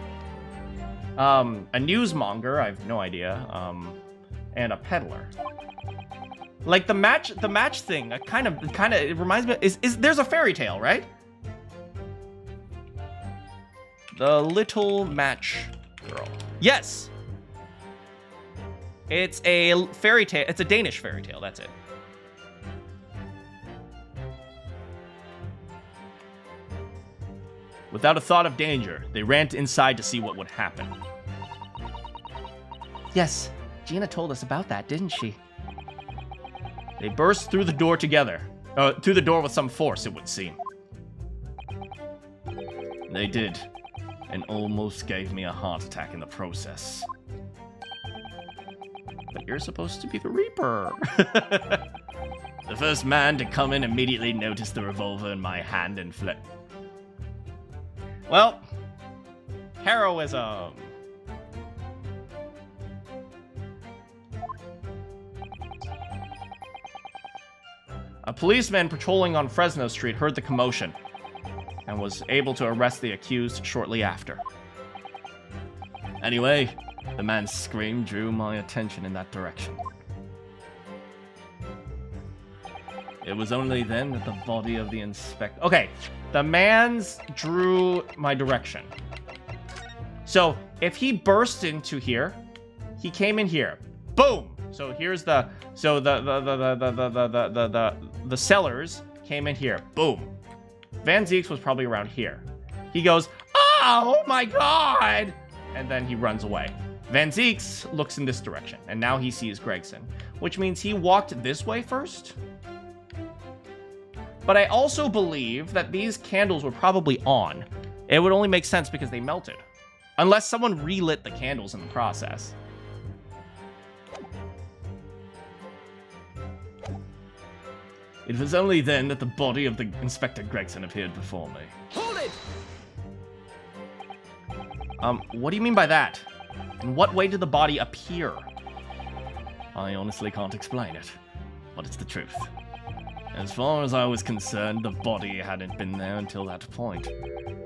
A newsmonger, I have no idea. And a peddler. Like the match thing. It kind of it reminds me. There's a fairy tale, right? The Little Match Girl. Yes. It's a fairy tale. It's a Danish fairy tale. That's it. Without a thought of danger, they ran inside to see what would happen. Yes, Gina told us about that, didn't she? They burst through the door together. Through the door with some force, it would seem. They did, and almost gave me a heart attack in the process. But you're supposed to be the Reaper. The first man to come in immediately noticed the revolver in my hand and fled. Well, heroism. A policeman patrolling on Fresno Street heard the commotion and was able to arrest the accused shortly after. Anyway, the man's scream drew my attention in that direction. It was only then that the body of the inspector... Okay, the man's drew my direction. So, if he burst into here, he came in here. Boom! So here's the... So the sellers came in here. Boom. Van Zeeks was probably around here. He goes, oh my god! And then he runs away. Van Zeeks looks in this direction, and now he sees Gregson, which means he walked this way first. But I also believe that these candles were probably on. It would only make sense because they melted. Unless someone relit the candles in the process. It was only then that the body of the Inspector Gregson appeared before me. Hold it! What do you mean by that? In what way did the body appear? I honestly can't explain it, but it's the truth. As far as I was concerned, the body hadn't been there until that point.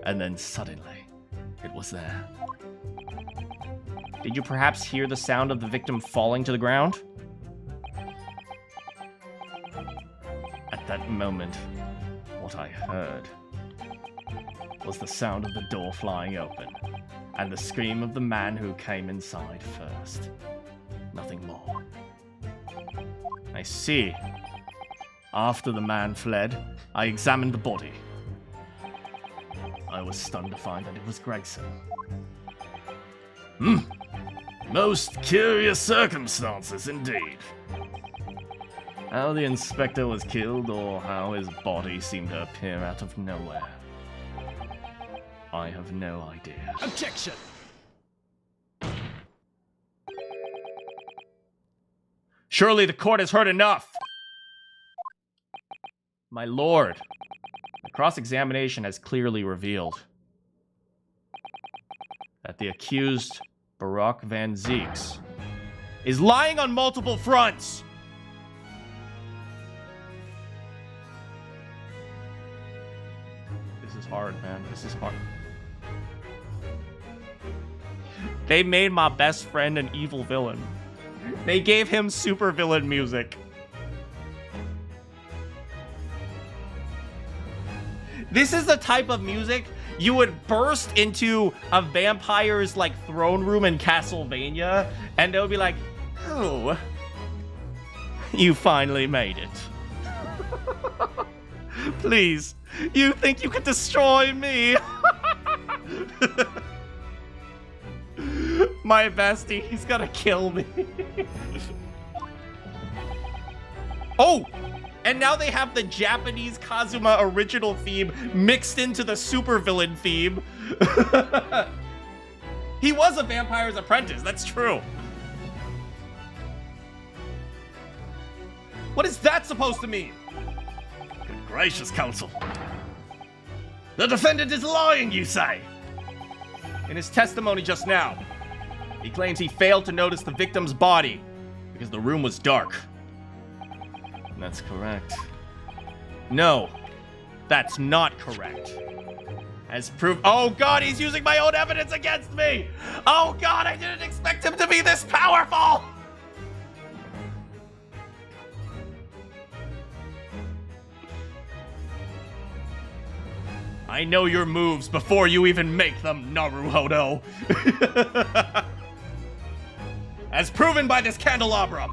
And then suddenly, it was there. Did you perhaps hear the sound of the victim falling to the ground? At that moment, what I heard was the sound of the door flying open, and the scream of the man who came inside first. Nothing more. I see. After the man fled, I examined the body. I was stunned to find that it was Gregson. Most curious circumstances indeed. How the inspector was killed or how his body seemed to appear out of nowhere, I have no idea. Objection! Surely the court has heard enough! My lord, the cross-examination has clearly revealed that the accused, Barak Van Zeeks, is lying on multiple fronts! This is hard, man. This is hard. They made my best friend an evil villain. They gave him supervillain music. This is the type of music you would burst into a vampire's like throne room in Castlevania, and they'll be like, "Oh, you finally made it. Please, you think you could destroy me?" My bestie, he's gonna kill me. Oh! And now they have the Japanese Kazuma original theme mixed into the supervillain theme. He was a vampire's apprentice, that's true. What is that supposed to mean? Good gracious, counsel. The defendant is lying, you say? In his testimony just now, he claims he failed to notice the victim's body because the room was dark. That's correct. No, that's not correct. As proof— oh god, he's using my own evidence against me! Oh god, I didn't expect him to be this powerful! I know your moves before you even make them, Naruhodo. As proven by this candelabra.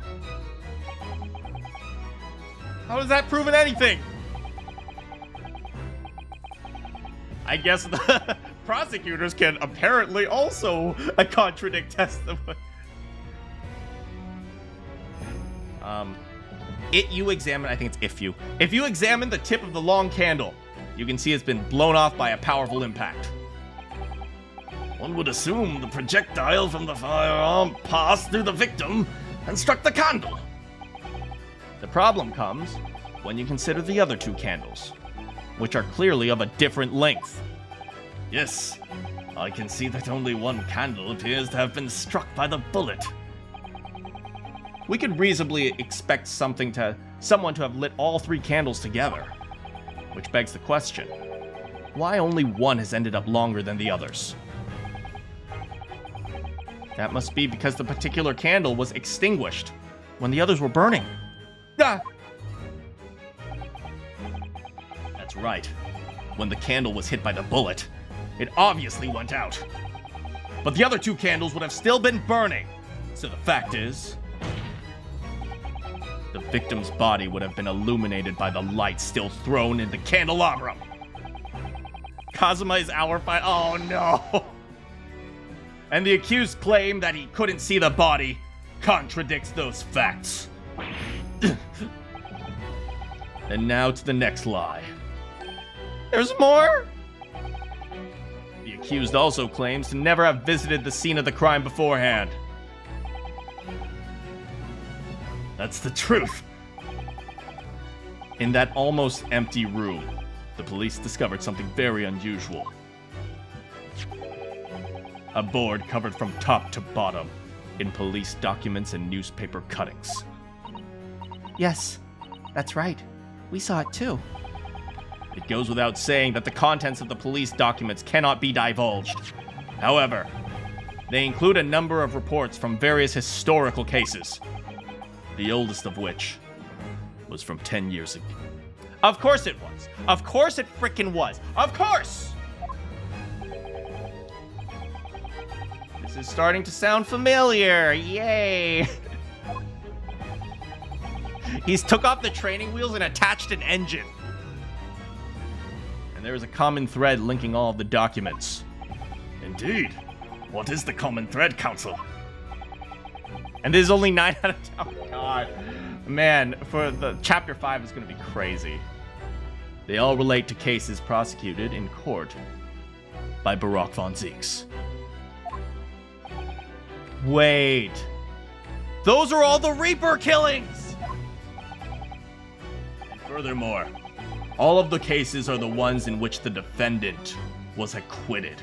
How has that proven anything? I guess the prosecutors can apparently also contradict testimony. If you examine the tip of the long candle, you can see it's been blown off by a powerful impact. One would assume the projectile from the firearm passed through the victim and struck the candle. The problem comes when you consider the other two candles, which are clearly of a different length. Yes, I can see that only one candle appears to have been struck by the bullet. We could reasonably expect someone to have lit all three candles together, which begs the question, why only one has ended up longer than the others? That must be because the particular candle was extinguished when the others were burning. Ah! That's right. When the candle was hit by the bullet, it obviously went out. But the other two candles would have still been burning. So the fact is, the victim's body would have been illuminated by the light still thrown in the candelabrum. Kazuma is oh no! And the accused claim that he couldn't see the body contradicts those facts. And now to the next lie. There's more? The accused also claims to never have visited the scene of the crime beforehand. That's the truth. In that almost empty room, the police discovered something very unusual. A board covered from top to bottom in police documents and newspaper cuttings. Yes, that's right. We saw it too. It goes without saying that the contents of the police documents cannot be divulged. However, they include a number of reports from various historical cases, the oldest of which was from 10 years ago. Of course it was. Of course it frickin' was. Of course! This is starting to sound familiar. Yay! He's took off the training wheels and attached an engine. And there is a common thread linking all of the documents. Indeed. What is the common thread, Counsel? And there's only 9 out of 10. Oh, God. Man, for the chapter 5 is going to be crazy. They all relate to cases prosecuted in court by Baroque von Zieks. Wait. Those are all the Reaper killings! And furthermore, all of the cases are the ones in which the defendant was acquitted.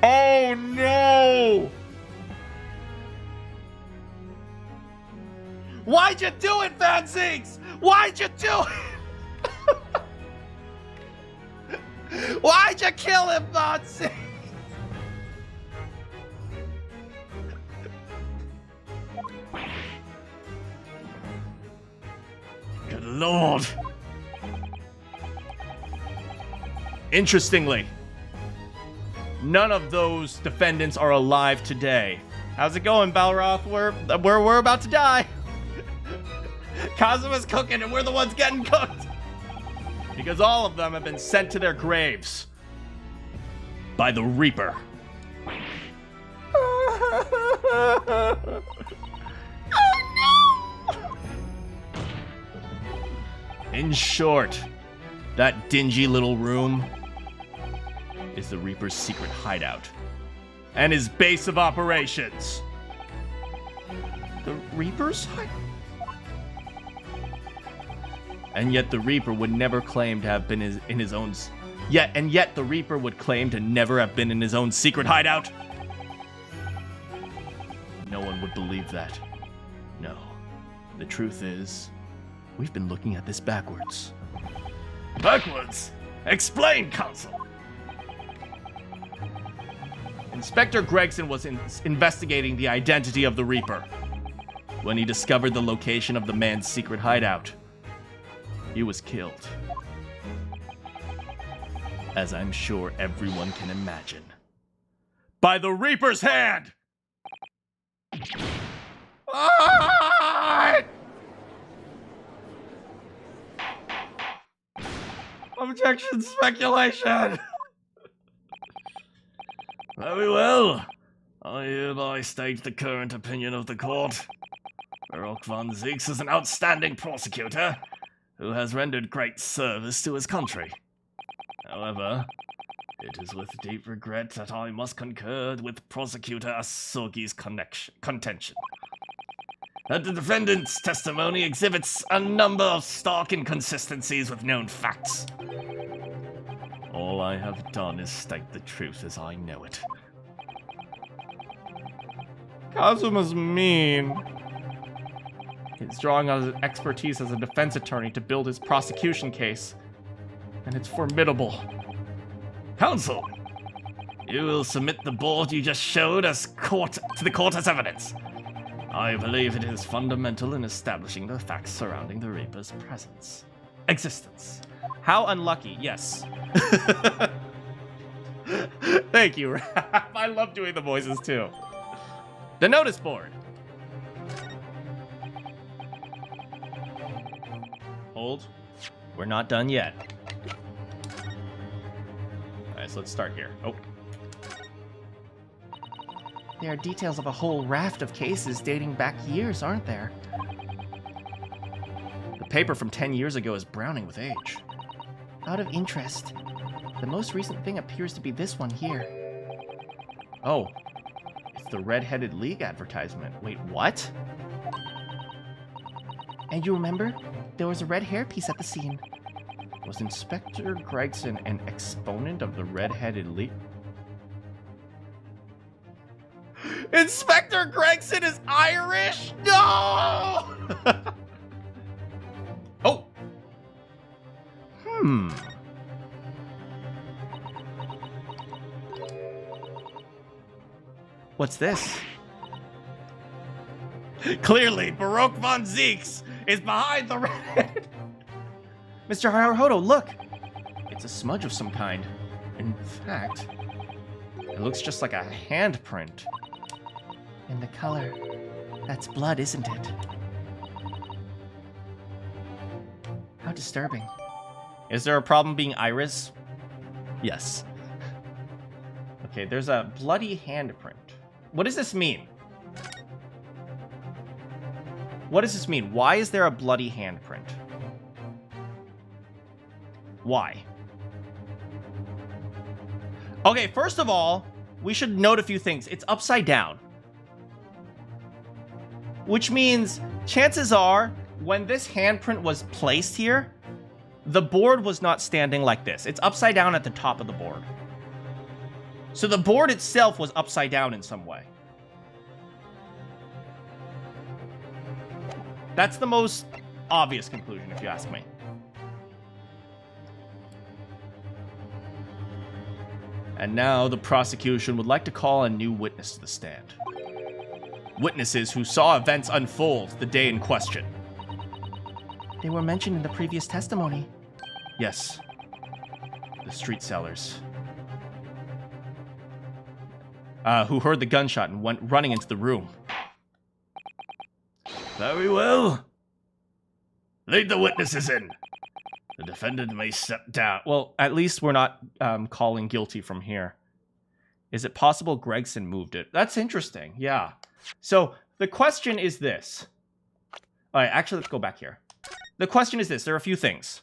Oh no! Why'd you do it, Van Zieks? Why'd you do it? Why'd you kill him, Van Zieks? Good lord. Interestingly, none of those defendants are alive today. How's it going, Balroth? We're about to die. Kazuma's cooking and we're the ones getting cooked. Because all of them have been sent to their graves by the Reaper. Oh no! In short, that dingy little room is the Reaper's secret hideout and his base of operations. The Reaper's? And yet the Reaper would never claim to have been in his own... Yet the Reaper would claim to never have been in his own secret hideout. No one would believe that. No. The truth is, we've been looking at this backwards. Backwards? Explain, Counsel. Inspector Gregson was investigating the identity of the Reaper when he discovered the location of the man's secret hideout. He was killed. As I'm sure everyone can imagine. By the Reaper's hand! Objection, speculation! Very well. I hereby state the current opinion of the court. Baroque von Zieks is an outstanding prosecutor who has rendered great service to his country. However, it is with deep regret that I must concur with Prosecutor Asugi's contention that the defendant's testimony exhibits a number of stark inconsistencies with known facts. All I have done is state the truth as I know it. Kazuma's mean. He's drawing on his expertise as a defense attorney to build his prosecution case. And it's formidable. Counsel, you will submit the board you just showed to the court as evidence. I believe it is fundamental in establishing the facts surrounding the Reaper's existence. How unlucky, yes. Thank you, Raph. I love doing the voices too. The notice board. Hold. We're not done yet. Alright, so let's start here. Oh. There are details of a whole raft of cases dating back years, aren't there? The paper from 10 years ago is browning with age. Out of interest, the most recent thing appears to be this one here. Oh, it's the Red-Headed League advertisement. Wait, what? And you remember? There was a red hairpiece at the scene. Was Inspector Gregson an exponent of the Red-Headed League? Inspector Gregson is Irish? No! Oh! What's this? Clearly, Baroque von Zeeks is behind the red. Mr. Haruhodo, look! It's a smudge of some kind. In fact, it looks just like a handprint. And the color. That's blood, isn't it? How disturbing. Is there a problem being Iris? Yes. Okay, there's a bloody handprint. What does this mean? What does this mean? Why is there a bloody handprint? Why? Okay, first of all, we should note a few things. It's upside down. Which means, chances are, when this handprint was placed here, the board was not standing like this. It's upside down at the top of the board. So the board itself was upside down in some way. That's the most obvious conclusion, if you ask me. And now the prosecution would like to call a new witness to the stand. Witnesses who saw events unfold the day in question. They were mentioned in the previous testimony. Yes. The street sellers. Who heard the gunshot and went running into the room. Very well. Lead the witnesses in. The defendant may step down. Well, at least we're not calling guilty from here. Is it possible Gregson moved it? That's interesting, yeah. So, the question is this. All right, actually, let's go back here. The question is this. There are a few things.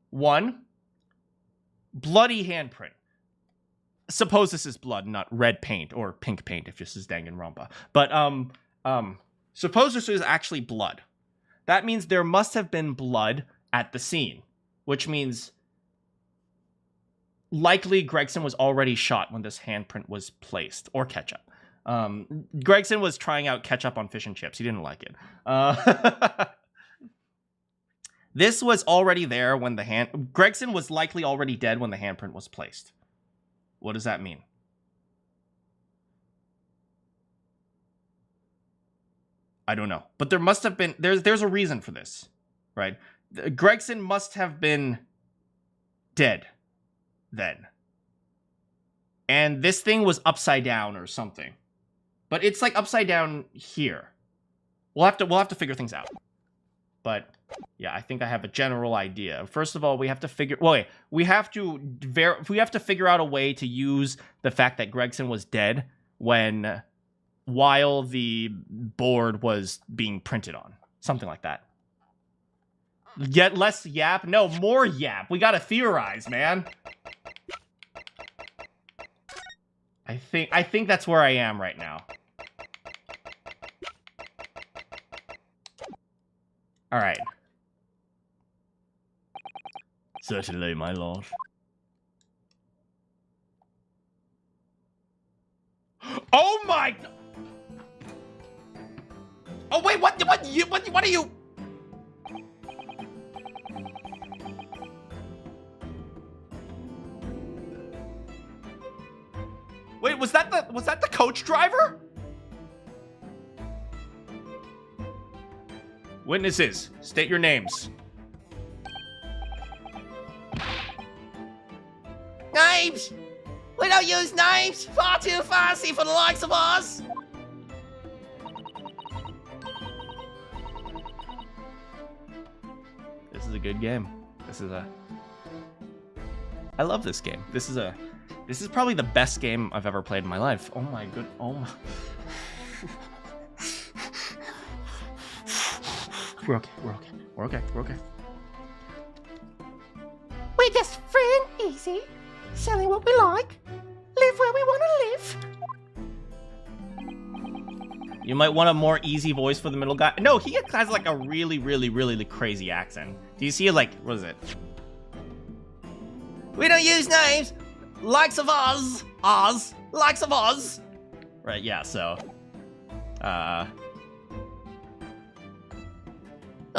One, bloody handprint. Suppose this is blood, not red paint, or pink paint if this is Danganronpa. But, suppose this is actually blood. That means there must have been blood at the scene. Which means likely Gregson was already shot when this handprint was placed. Or ketchup. Gregson was trying out ketchup on fish and chips. He didn't like it. This was already there when the Gregson was likely already dead when the handprint was placed. What does that mean? I don't know. But there must have been... There's a reason for this. Right? Gregson must have been dead then. And this thing was upside down or something. But it's like upside down here. We'll have to figure things out. But yeah, I think I have a general idea. First of all, we have to figure we have to figure out a way to use the fact that Gregson was dead while the board was being printed on. Something like that. Get less yap? No, more yap. We gotta theorize, man. I think that's where I am right now. All right. Certainly, my lord. Oh my! Oh wait, what are you? Wait, was that the coach driver? Witnesses, state your names. Names! We don't use names! Far too fancy for the likes of us! This is a good game. I love this game. This is probably the best game I've ever played in my life. Oh my good. Oh my. We're okay. We're okay. We're okay. We're okay. We're just free and easy, selling what we like, live where we want to live. You might want a more easy voice for the middle guy. No, he has like a really crazy accent. Do you see like, what is it? We don't use names. Likes of Oz. Oz. Likes of Oz. Right, yeah, so.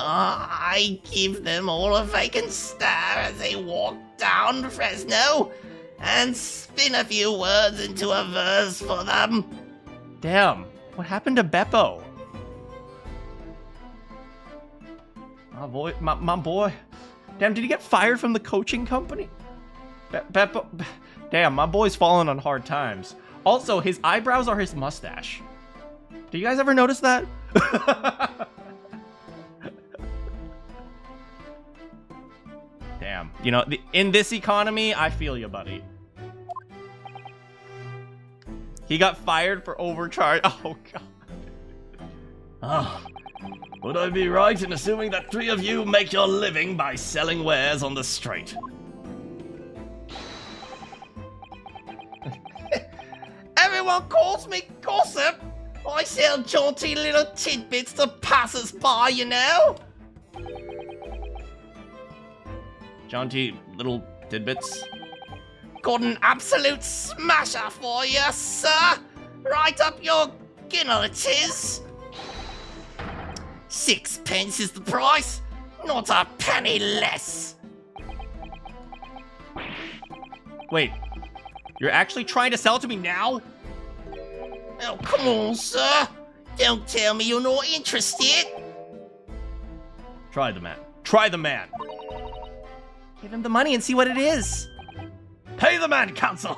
I give them all a vacant stare as they walk down Fresno and spin a few words into a verse for them. Damn, what happened to Beppo? My boy. Damn, did he get fired from the coaching company? Beppo. Damn, my boy's falling on hard times. Also, his eyebrows are his mustache. Do you guys ever notice that? Damn. You know, in this economy, I feel you, buddy. He got fired for overcharge. Oh, God. Ah, would I be right in assuming that 3 of you make your living by selling wares on the street? Everyone calls me gossip. I sell jaunty little tidbits to passers-by, you know? Jaunty little tidbits. Got an absolute smasher for you, sir. Right up your guinnel it is. 6p is the price, not a penny less. Wait, you're actually trying to sell it to me now? Oh, come on, sir. Don't tell me you're not interested. Try the man. Try the man. Give him the money and see what it is. Pay the man, counsel!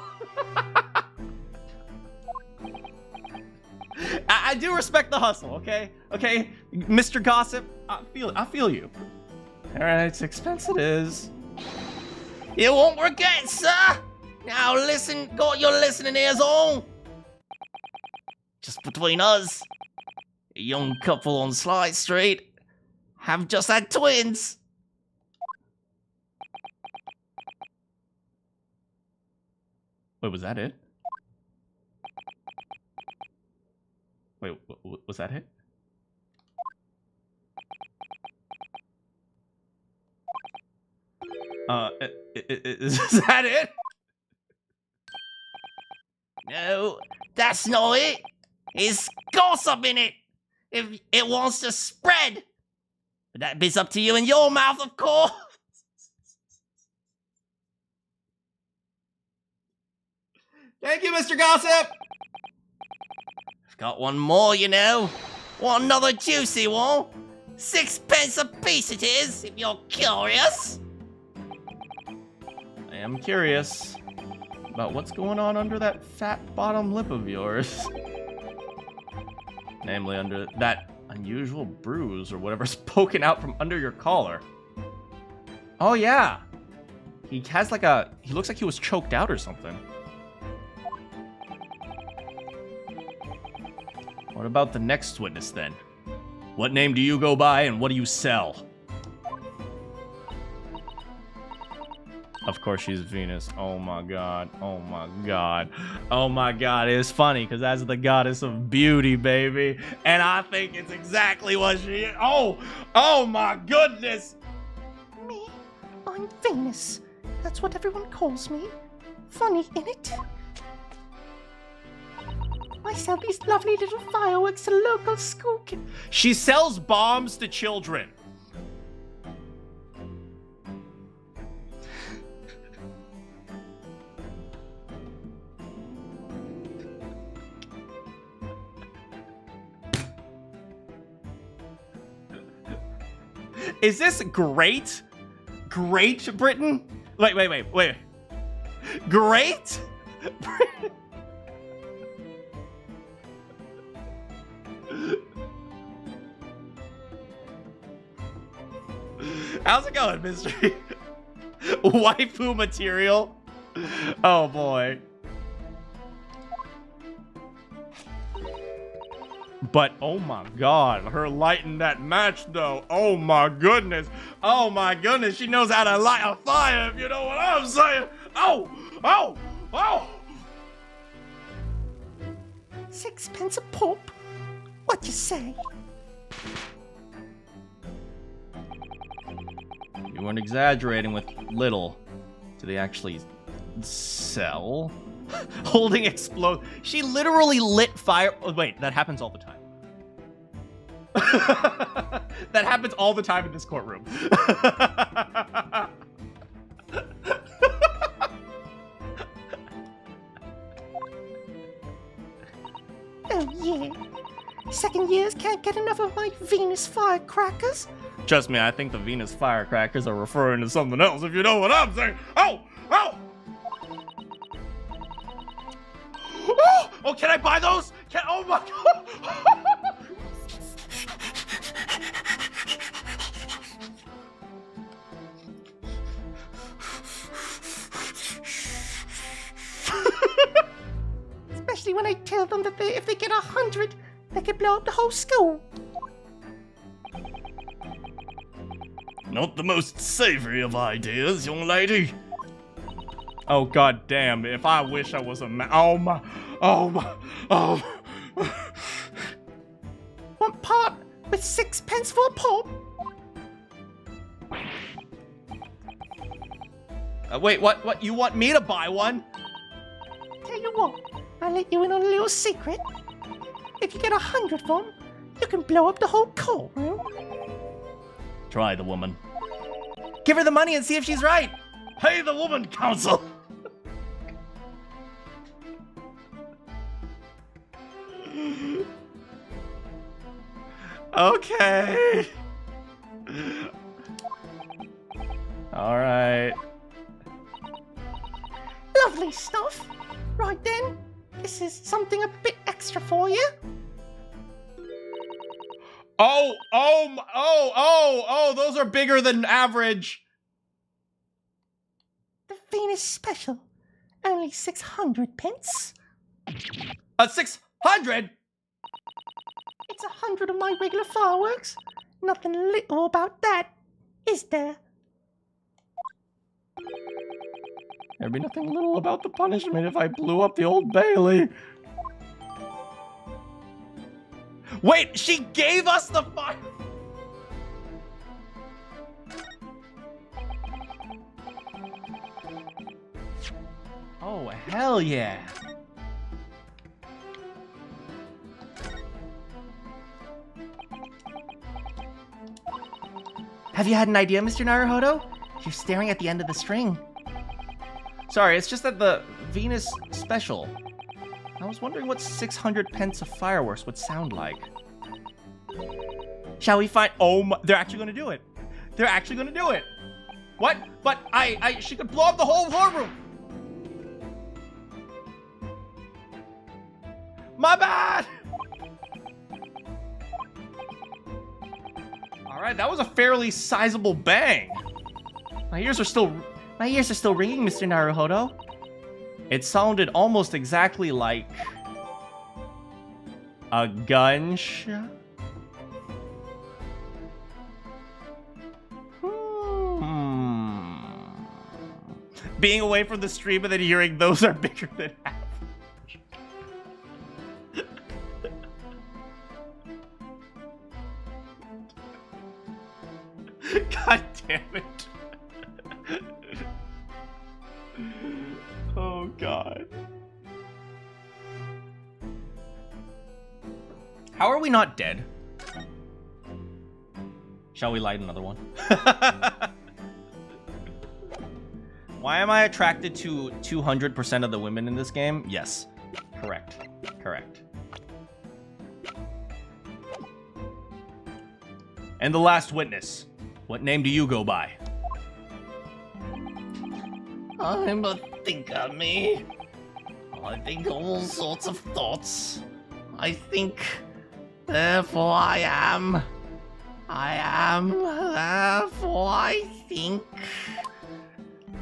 I do respect the hustle, okay? Okay, Mr. Gossip, I feel you. All right, it's expense it is. You won't regret, sir. Now listen, got your listening ears on. Just between us, a young couple on Sly Street have just had twins. Wait, was that it? Wait, was that it? Is that it? No, that's not it. It's gossip in it. If it wants to spread. But that bit's up to you and your mouth, of course. Thank you, Mr. Gossip! I've got one more, you know. Want another juicy one? 6p a piece it is, if you're curious. I am curious about what's going on under that fat bottom lip of yours. Namely, under that unusual bruise or whatever's poking out from under your collar. Oh, yeah. He has like a... He looks like he was choked out or something. What about the next witness, then? What name do you go by, and what do you sell? Of course she's Venus. Oh my god. Oh my god. Oh my god. It's funny, because that's the goddess of beauty, baby. And I think it's exactly what she is. Oh! Oh my goodness! Me? I'm Venus. That's what everyone calls me. Funny, innit? I sell these lovely little fireworks to local school kids. She sells bombs to children. Is this great? Great Britain? Wait. Great Britain? How's it going, mystery? Waifu material? Oh boy. But, oh my god, her lighting that match, though. Oh my goodness. Oh my goodness. She knows how to light a fire, if you know what I'm saying. Oh, oh, oh. 6 a pop? What you say? You weren't exaggerating with little. Do they actually sell? Holding explode. She literally lit fire. Oh, wait, that happens all the time. That happens all the time in this courtroom. Oh yeah. Second years can't get enough of my Venus firecrackers. Trust me, I think the Venus firecrackers are referring to something else, if you know what I'm saying. Oh! Oh! Oh, can I buy those? Oh my god! Especially when I tell them that if they get 100, they can blow up the whole school. Not the most savory of ideas, young lady. Oh god damn, if I wish I was a man. Oh my. Want part with 6 for a pop? Wait, what? You want me to buy one? Tell you what, I'll let you in on a little secret. If you get 100 of them, you can blow up the whole courtroom. Try the woman. Give her the money and see if she's right. Pay the woman, counsel. Okay. All right. Lovely stuff. Right then, this is something a bit extra for you. Oh, those are bigger than average. The Venus Special. Only 600 pence. 600? It's 100 of my regular fireworks. Nothing little about that, is there? There'd be nothing little about the punishment if I blew up the Old Bailey. Wait, she gave us the fire. Oh, hell yeah. Have you had an idea, Mr. Naruhodo? You're staring at the end of the string. Sorry, it's just that the Venus Special. I was wondering what 600 pence of fireworks would sound like. Shall we find? Oh, they're actually going to do it. They're actually going to do it. What? But she could blow up the whole courtroom. My bad. All right, that was a fairly sizable bang. My ears are still ringing, Mr. Naruhodo. It sounded almost exactly like a gunshot. Being away from the stream and then hearing those are bigger than average. God damn it. Oh, God. How are we not dead? Shall we light another one? Why am I attracted to 200% of the women in this game? Yes. Correct. Correct. And the last witness. What name do you go by? I'm a thinker, me. I think all sorts of thoughts. I think, therefore I am. I am, therefore I think.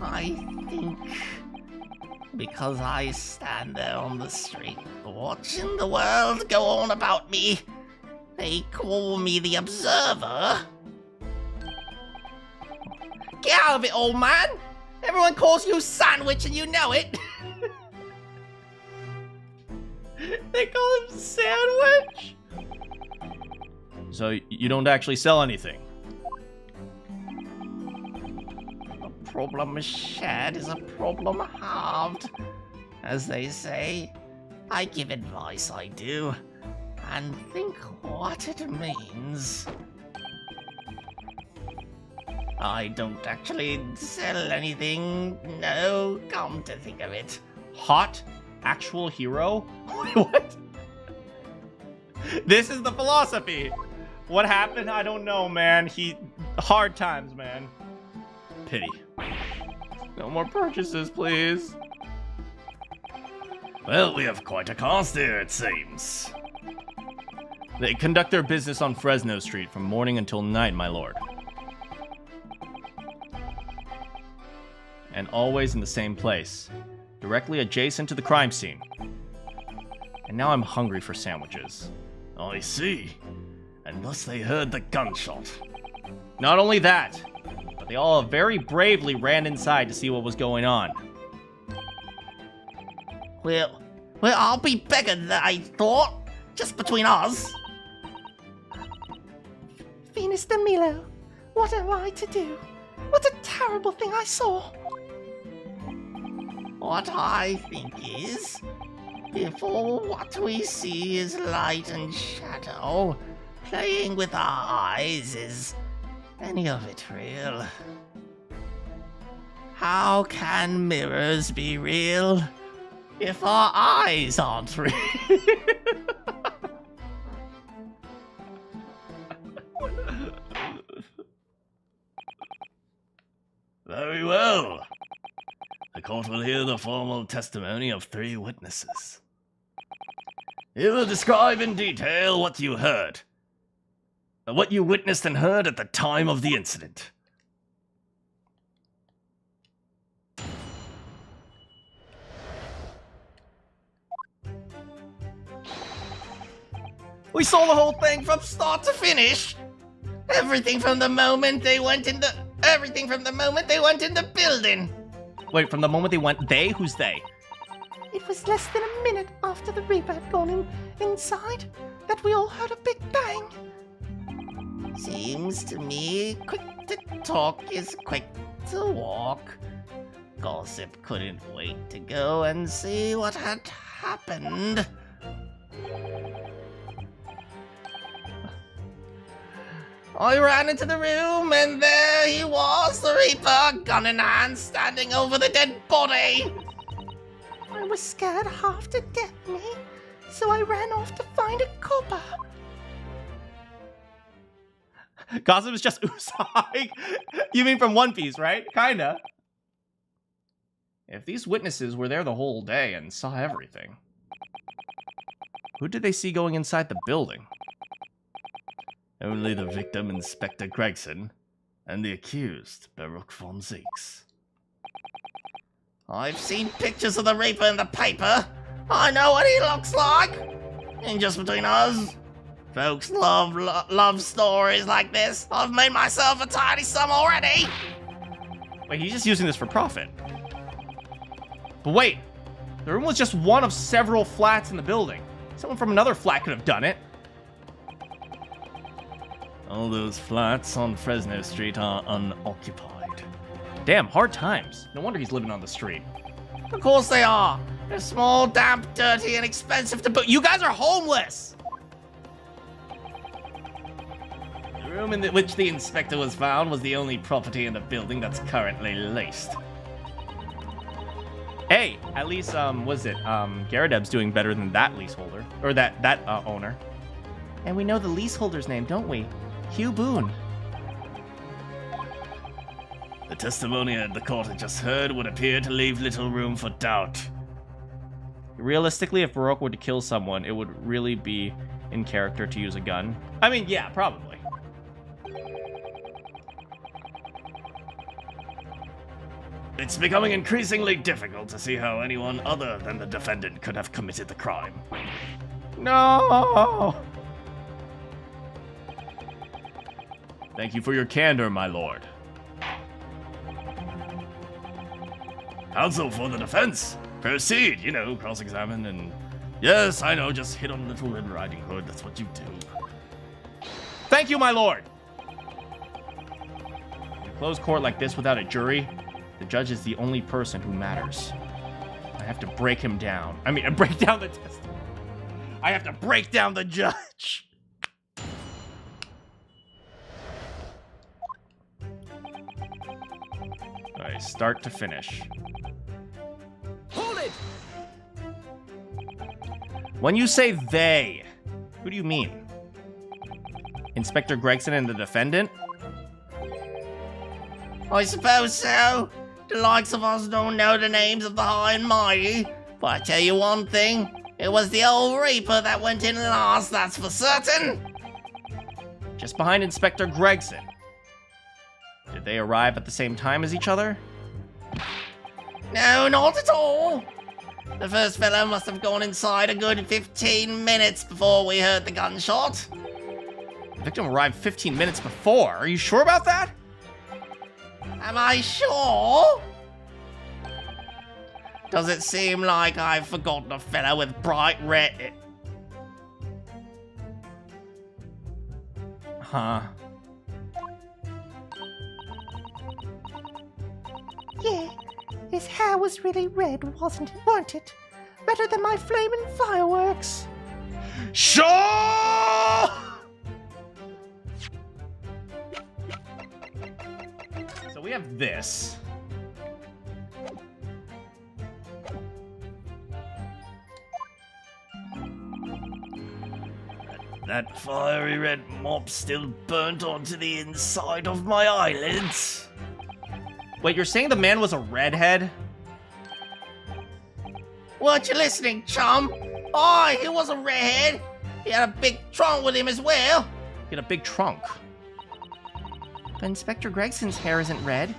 I think. Because I stand there on the street, watching the world go on about me. They call me the Observer. Get out of it, old man! Everyone calls you Sandwich and you know it! They call him Sandwich? So you don't actually sell anything? A problem shared is a problem halved, as they say. I give advice, I do, and think what it means. I don't actually sell anything, no, come to think of it. Hot? Actual hero? What? This is the philosophy. What happened? I don't know, man. Hard times, man. Pity. No more purchases, please. Well, we have quite a cast here, it seems. They conduct their business on Fresno Street from morning until night, my lord. And always in the same place, directly adjacent to the crime scene. And now I'm hungry for sandwiches. I see. And thus they heard the gunshot. Not only that, but they all very bravely ran inside to see what was going on. Well, I'll be bigger than I thought, just between us. Venus de Milo, what am I to do? What a terrible thing I saw. What I think is, if all what we see is light and shadow, playing with our eyes, is any of it real? How can mirrors be real if our eyes aren't real? Very well. The court will hear the formal testimony of 3 witnesses. You will describe in detail what you heard. What you witnessed and heard at the time of the incident. We saw the whole thing from start to finish. Everything from the moment they went in the building. Wait, from the moment they went, they? Who's they? It was less than a minute after the Reaper had gone inside that we all heard a big bang. Seems to me quick to talk is quick to walk. Gossip couldn't wait to go and see what had happened. I ran into the room and there he was, the Reaper, gun in hand, standing over the dead body. I was scared half to death, me, so I ran off to find a copper. Gossip is just Usagi. You mean from One Piece, right? Kinda. If these witnesses were there the whole day and saw everything, who did they see going inside the building? Only the victim, Inspector Gregson, and the accused, Baruch von Zieks. I've seen pictures of the Reaper in the paper. I know what he looks like. And just between us, folks love stories like this. I've made myself a tidy sum already. Wait, he's just using this for profit. But wait, the room was just one of several flats in the building. Someone from another flat could have done it. All those flats on Fresno Street are unoccupied. Damn, hard times. No wonder he's living on the street. Of course they are. They're small, damp, dirty, and expensive to boot. You guys are homeless! The room in which the inspector was found was the only property in the building that's currently leased. Hey, at least, Garadeb's doing better than that leaseholder. Or that owner. And we know the leaseholder's name, don't we? Hugh Boone. The testimony the court had just heard would appear to leave little room for doubt. Realistically, if Baruch were to kill someone, it would really be in character to use a gun. I mean, yeah, probably. It's becoming increasingly difficult to see how anyone other than the defendant could have committed the crime. No! Thank you for your candor, my lord. Counsel for the defense. Proceed, cross-examine and... Yes, I know, just hit on Little Red Riding Hood. That's what you do. Thank you, my lord! In a closed court like this without a jury, the judge is the only person who matters. I have to break him down. Break down the testimony. I have to break down the judge! Alright, start to finish. Hold it! When you say they, who do you mean? Inspector Gregson and the defendant? I suppose so. The likes of us don't know the names of the high and mighty. But I tell you one thing, it was the old Reaper that went in last, that's for certain. Just behind Inspector Gregson. Did they arrive at the same time as each other? No, not at all. The first fellow must have gone inside a good 15 minutes before we heard the gunshot. The victim arrived 15 minutes before. Are you sure about that? Am I sure? Does it seem like I've forgotten a fellow with bright red... Huh. Yeah, his hair was really red, weren't it? Better than my flaming fireworks. Sure! So we have this. That fiery red mop still burnt onto the inside of my eyelids. Wait, you're saying the man was a redhead? Weren't you listening, chum? Aye, he was a redhead. He had a big trunk with him as well. He had a big trunk. But Inspector Gregson's hair isn't red.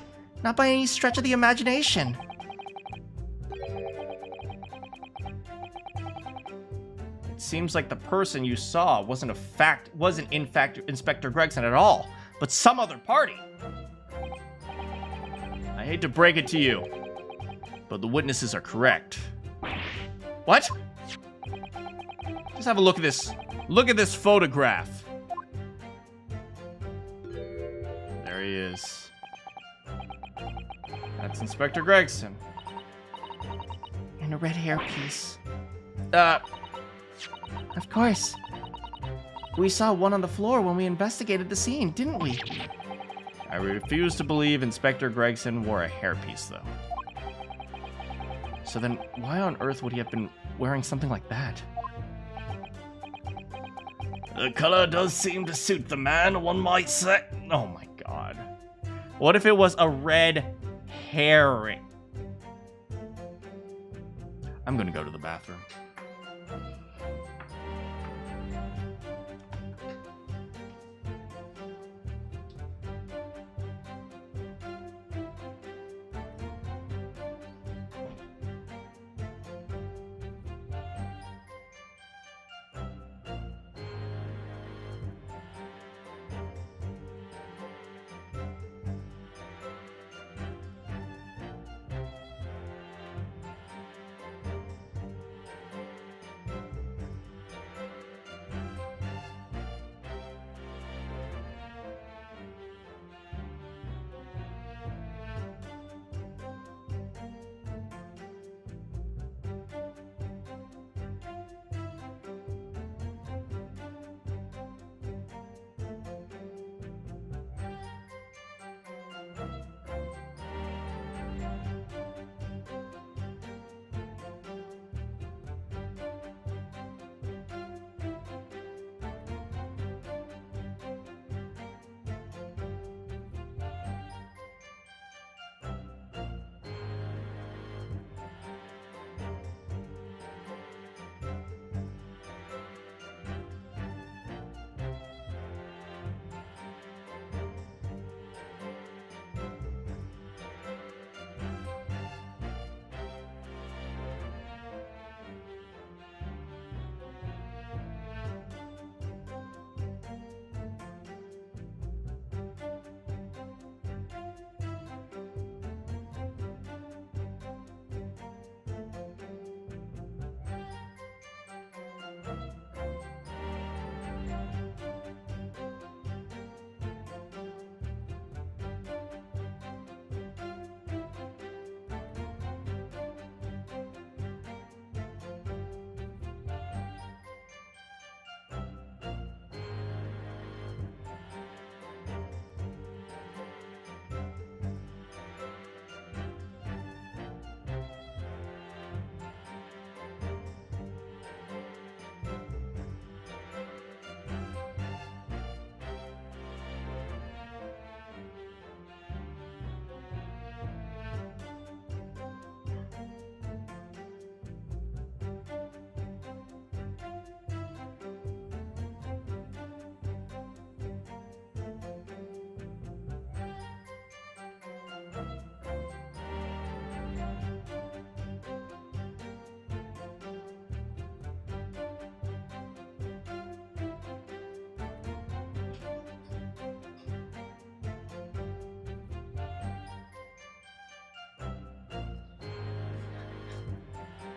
Not by any stretch of the imagination. It seems like the person you saw wasn't in fact Inspector Gregson at all, but some other party. I hate to break it to you, but the witnesses are correct. What? Just have a look at this. Look at this photograph. There he is. That's Inspector Gregson. And a red hairpiece. Of course. We saw one on the floor when we investigated the scene, didn't we? I refuse to believe Inspector Gregson wore a hairpiece, though. So then, why on earth would he have been wearing something like that? The color does seem to suit the man, one might say. Oh my god. What if it was a red herring? I'm gonna go to the bathroom.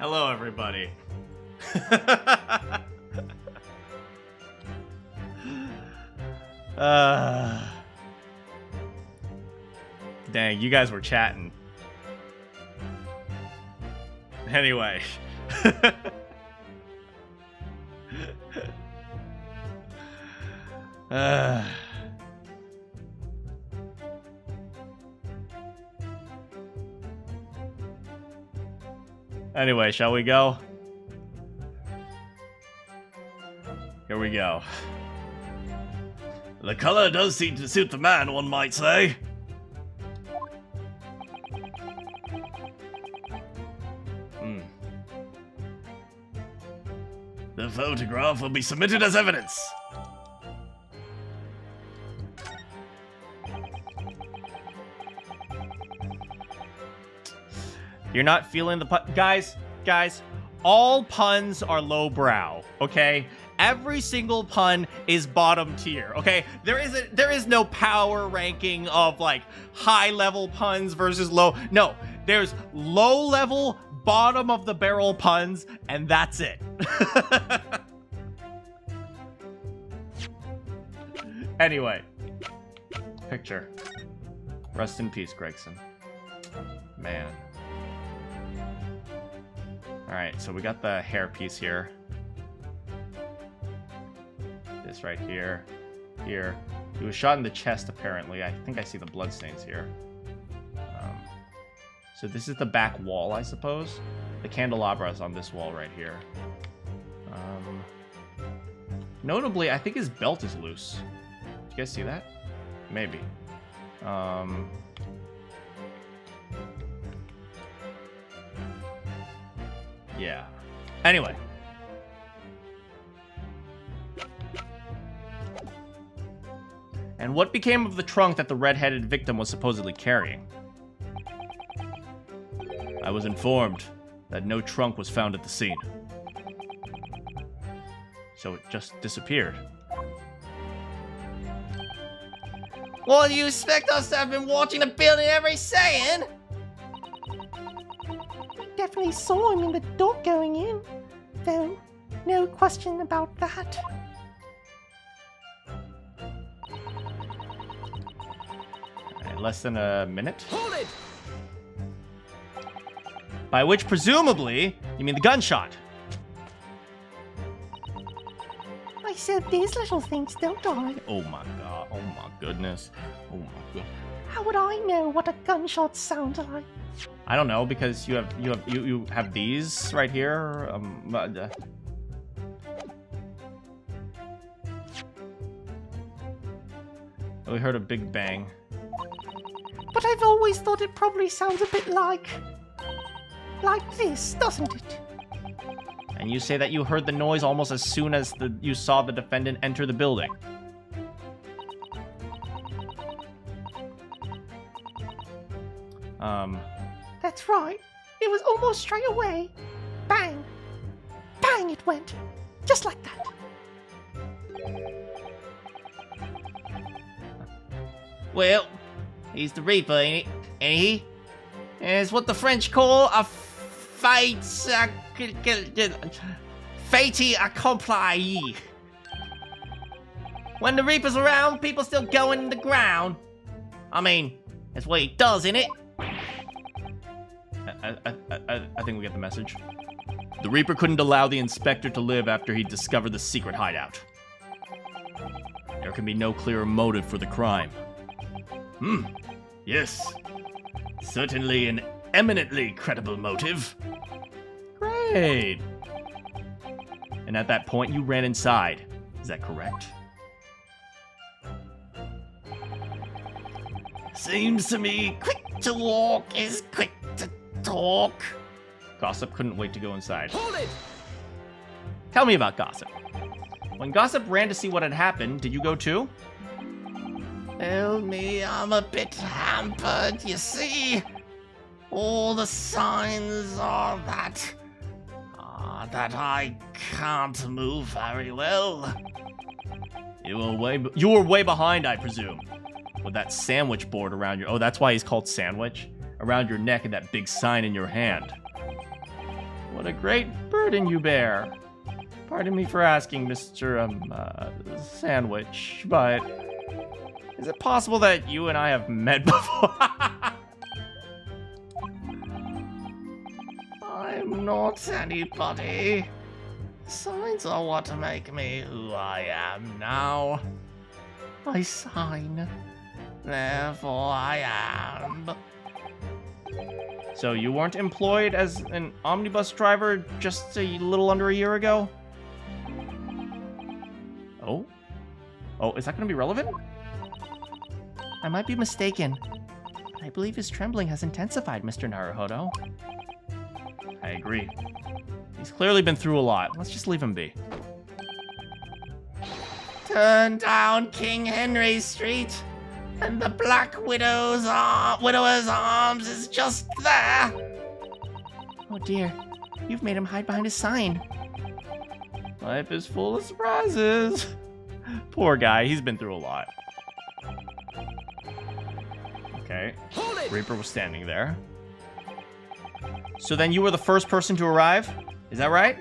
Hello, everybody. Dang, you guys were chatting. Anyway. Anyway, shall we go? Here we go. The color does seem to suit the man, one might say. The photograph will be submitted as evidence. You're not feeling the pun. Guys, all puns are lowbrow, okay? Every single pun is bottom tier, okay? There is no power ranking of like high level puns versus low. No, there's low level, bottom of the barrel puns, and that's it. Anyway, picture. Rest in peace, Gregson. Man. Alright, so we got the hair piece here. This right here. Here. He was shot in the chest, apparently. I think I see the bloodstains here. So this is the back wall, I suppose. The candelabra is on this wall right here. Notably, I think his belt is loose. Did you guys see that? Maybe. Yeah. Anyway. And what became of the trunk that the red-headed victim was supposedly carrying? I was informed that no trunk was found at the scene. So it just disappeared. Well, you expect us to have been watching the building every second? We definitely saw him in the door going in, though. No question about that. Alright, less than a minute. Hold it! By which, presumably, you mean the gunshot. I said these little things don't die. Oh my god. Oh my goodness. Oh my god. How would I know what a gunshot sounds like? I don't know, because you have these right here. We heard a big bang. But I've always thought it probably sounds a bit like this, doesn't it? And you say that you heard the noise almost as soon as you saw the defendant enter the building. That's right. It was almost straight away. Bang. Bang it went. Just like that. Well, he's the Reaper, ain't he? It's what the French call a fait accompli. When the Reaper's around, people still going in the ground. I mean, that's what he does, innit? I think we get the message. The Reaper couldn't allow the inspector to live after he discovered the secret hideout. There can be no clearer motive for the crime. Yes. Certainly an eminently credible motive. Great. And at that point, you ran inside. Is that correct? Seems to me Quick to walk is quick to talk. Gossip couldn't wait to go inside. Hold it! Tell me about Gossip. When Gossip ran to see what had happened, did you go too? Tell me I'm a bit hampered, you see? All the signs are that I can't move very well. You were way behind, I presume. With that sandwich board around your... Oh, that's why he's called Sandwich? Around your neck and that big sign in your hand. What a great burden you bear. Pardon me for asking, Mr. Sandwich, but is it possible that you and I have met before? I'm not anybody. Signs are what make me who I am now. I sign, therefore I am. So you weren't employed as an omnibus driver just a little under a year ago? Oh? Oh, is that going to be relevant? I might be mistaken, but I believe his trembling has intensified, Mr. Naruhodo. I agree. He's clearly been through a lot. Let's just leave him be. Turn down King Henry Street, and the Black Widower's Arms is just there. Oh dear, you've made him hide behind his sign. Life is full of surprises. Poor guy, he's been through a lot. Okay, Reaper was standing there. So then you were the first person to arrive? Is that right?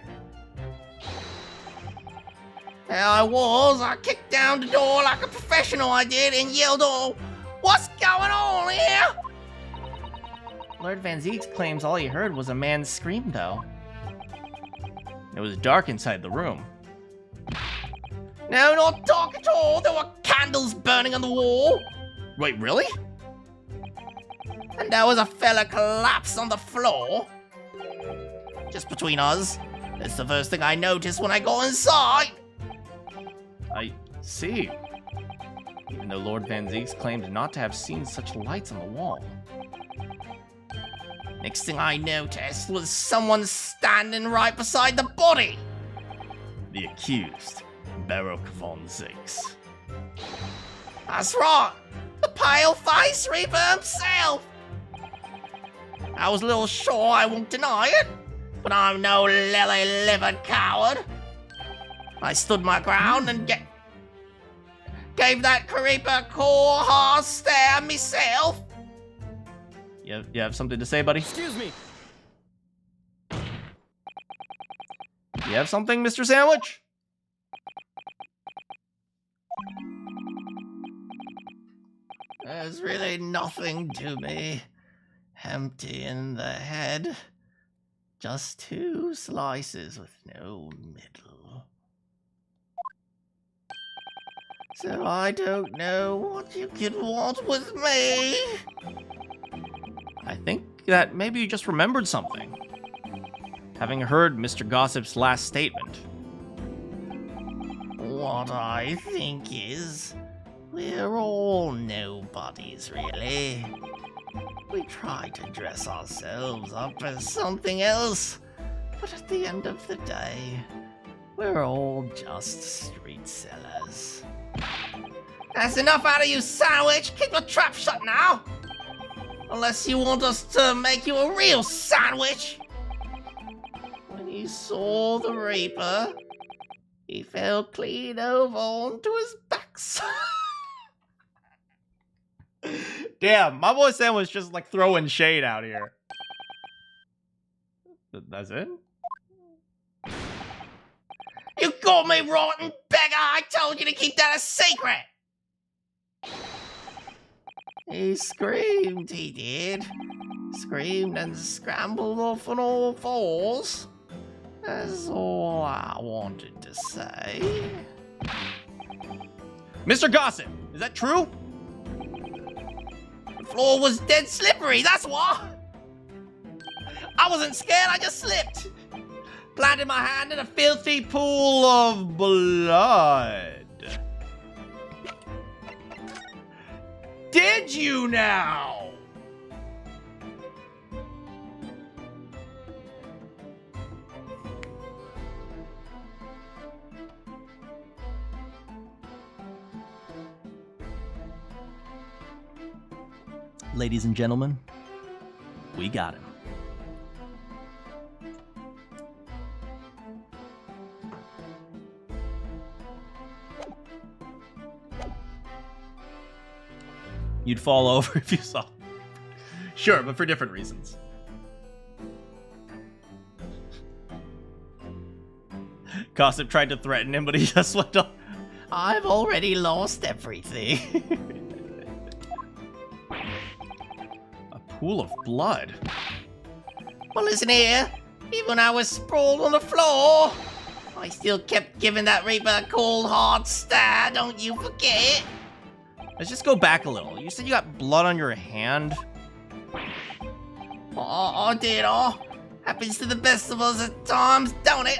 There I was. I kicked down the door like a professional, I did, and yelled, "Oh, what's going on here?" Lord Van Zieks claims all he heard was a man's scream, though. It was dark inside the room. No, not dark at all. There were candles burning on the wall. Wait, really? And there was a fella collapsed on the floor. Just between us, it's the first thing I noticed when I got inside. I see. Even though Lord Van Zieks claimed not to have seen such lights on the wall. Next thing I noticed was someone standing right beside the body. The accused, Baroque von Zieks. That's right, the pale-faced Reaper himself. I was a little sure, I won't deny it, but I'm no lily-livered coward. I stood my ground and gave that creeper a cool, hard stare myself. You have something to say, buddy? Excuse me. You have something, Mr. Sandwich? There's really nothing to me. Empty in the head. Just 2 slices with no middle. So I don't know what you could want with me. I think that maybe you just remembered something. Having heard Mr. Gossip's last statement. What I think is, we're all nobodies, really. We try to dress ourselves up as something else, but at the end of the day, we're all just street sellers. That's enough out of you, Sandwich! Keep your trap shut now! Unless you want us to make you a real sandwich! When he saw the Reaper, he fell clean over onto his backside. Damn, my boy Sam was just like throwing shade out here. That's it? You got me, rotten beggar! I told you to keep that a secret! He screamed, he did. Screamed and scrambled off on all fours. That's all I wanted to say. Mr. Gossip, is that true? The floor was dead slippery, that's what! I wasn't scared, I just slipped. Planted my hand in a filthy pool of blood. Did you now? Ladies and gentlemen, we got him. You'd fall over if you saw. Sure, but for different reasons. Gossip tried to threaten him, but he just went on. I've already lost everything. A pool of blood. Well, listen here. Even when I was sprawled on the floor, I still kept giving that Reaper a cold, hard stare. Don't you forget it. Let's just go back a little. You said you got blood on your hand. Oh, did oh. Happens to the best of us at times, don't it?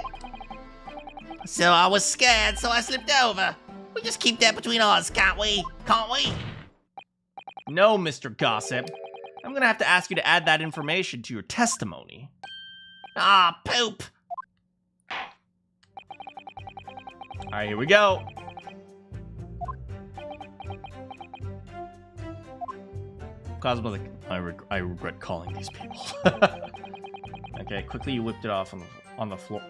So I was scared, so I slipped over. We just keep that between us, can't we? Can't we? No, Mr. Gossip. I'm gonna have to ask you to add that information to your testimony. Ah, poop. Alright, here we go. Cosmetic. I regret calling these people. Okay, quickly you whipped it off on the floor.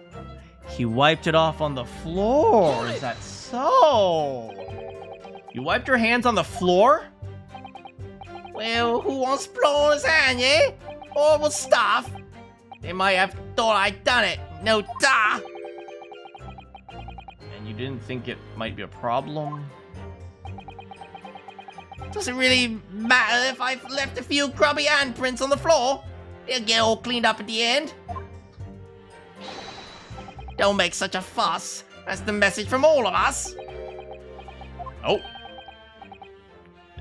He wiped it off on the floor. Is that so? You wiped your hands on the floor? Well, who wants blood on his hand, yeah? Horrible stuff. They might have thought I'd done it. No duh. And you didn't think it might be a problem? Doesn't really matter if I've left a few grubby handprints on the floor. They'll get all cleaned up at the end. Don't make such a fuss. That's the message from all of us. Oh.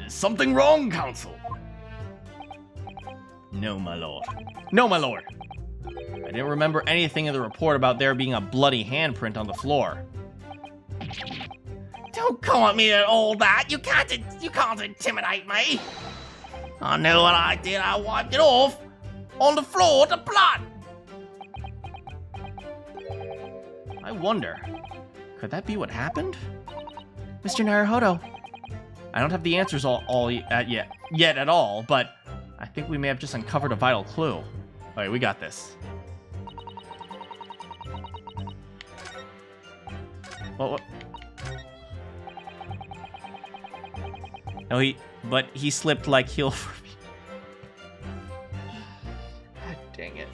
Is something wrong, Counsel? No, my lord. No, my lord. I didn't remember anything in the report about there being a bloody handprint on the floor. Don't come at me at all that. You can't intimidate me. I know what I did. I wiped it off. On the floor, the blood. I wonder, could that be what happened? Mr. Naruhodo, I don't have the answers yet at all, but I think we may have just uncovered a vital clue. Alright, we got this. What? No, he slipped like heel for me. God dang it.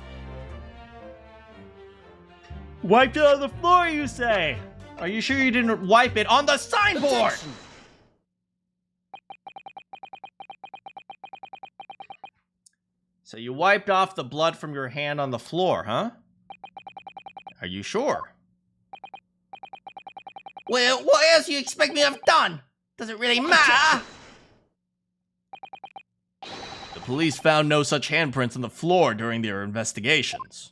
Wiped it on the floor, you say? Are you sure you didn't wipe it on the signboard? Objection. So you wiped off the blood from your hand on the floor, huh? Are you sure? Well, what else do you expect me to have done? Does it really matter? The police found no such handprints on the floor during their investigations.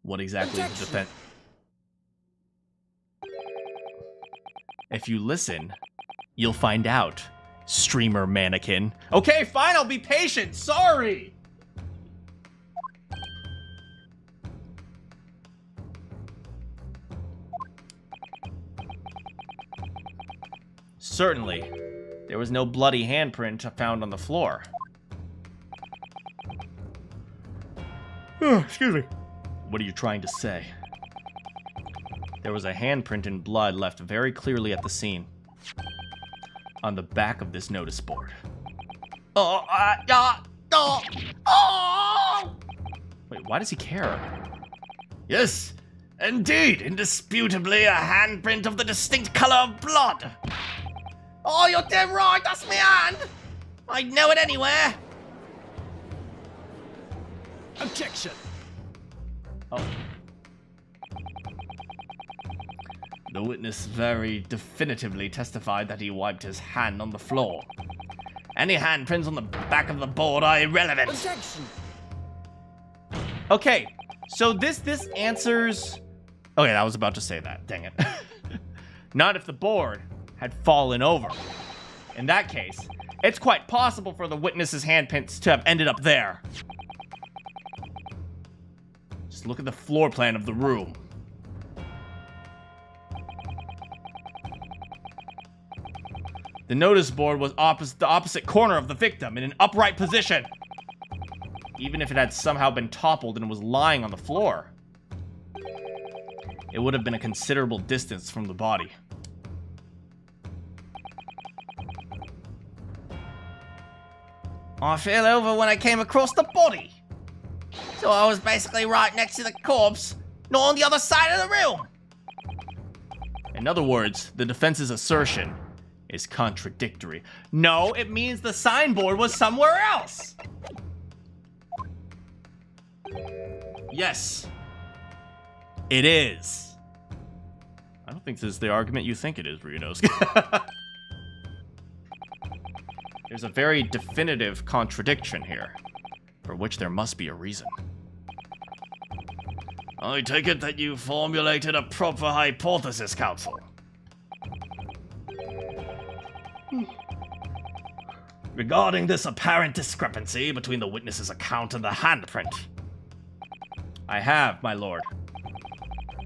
What exactly is the defense? If you listen, you'll find out, streamer Manakyn. Okay, fine, I'll be patient. Sorry. Certainly, there was no bloody handprint found on the floor. Excuse me. What are you trying to say? There was a handprint in blood left very clearly at the scene. On the back of this notice board. Oh! Wait, why does he care? Yes, indeed, indisputably a handprint of the distinct color of blood. Oh, you're dead right, that's my hand! I'd know it anywhere! Objection. Oh. The witness very definitively testified that he wiped his hand on the floor. Any handprints on the back of the board are irrelevant. Objection. Okay, so this answers... Okay, I was about to say that, dang it. Not if the board had fallen over. In that case, it's quite possible for the witness's handprints to have ended up there. Just look at the floor plan of the room. The notice board was the opposite corner of the victim in an upright position. Even if it had somehow been toppled and was lying on the floor, it would have been a considerable distance from the body. I fell over when I came across the body. So I was basically right next to the corpse, not on the other side of the room. In other words, the defense's assertion is contradictory. No, it means the signboard was somewhere else. Yes, it is. I don't think this is the argument you think it is, Ryunosuke. There's a very definitive contradiction here, for which there must be a reason. I take it that you formulated a proper hypothesis, Counsel. Regarding this apparent discrepancy between the witness's account and the handprint. I have, my lord.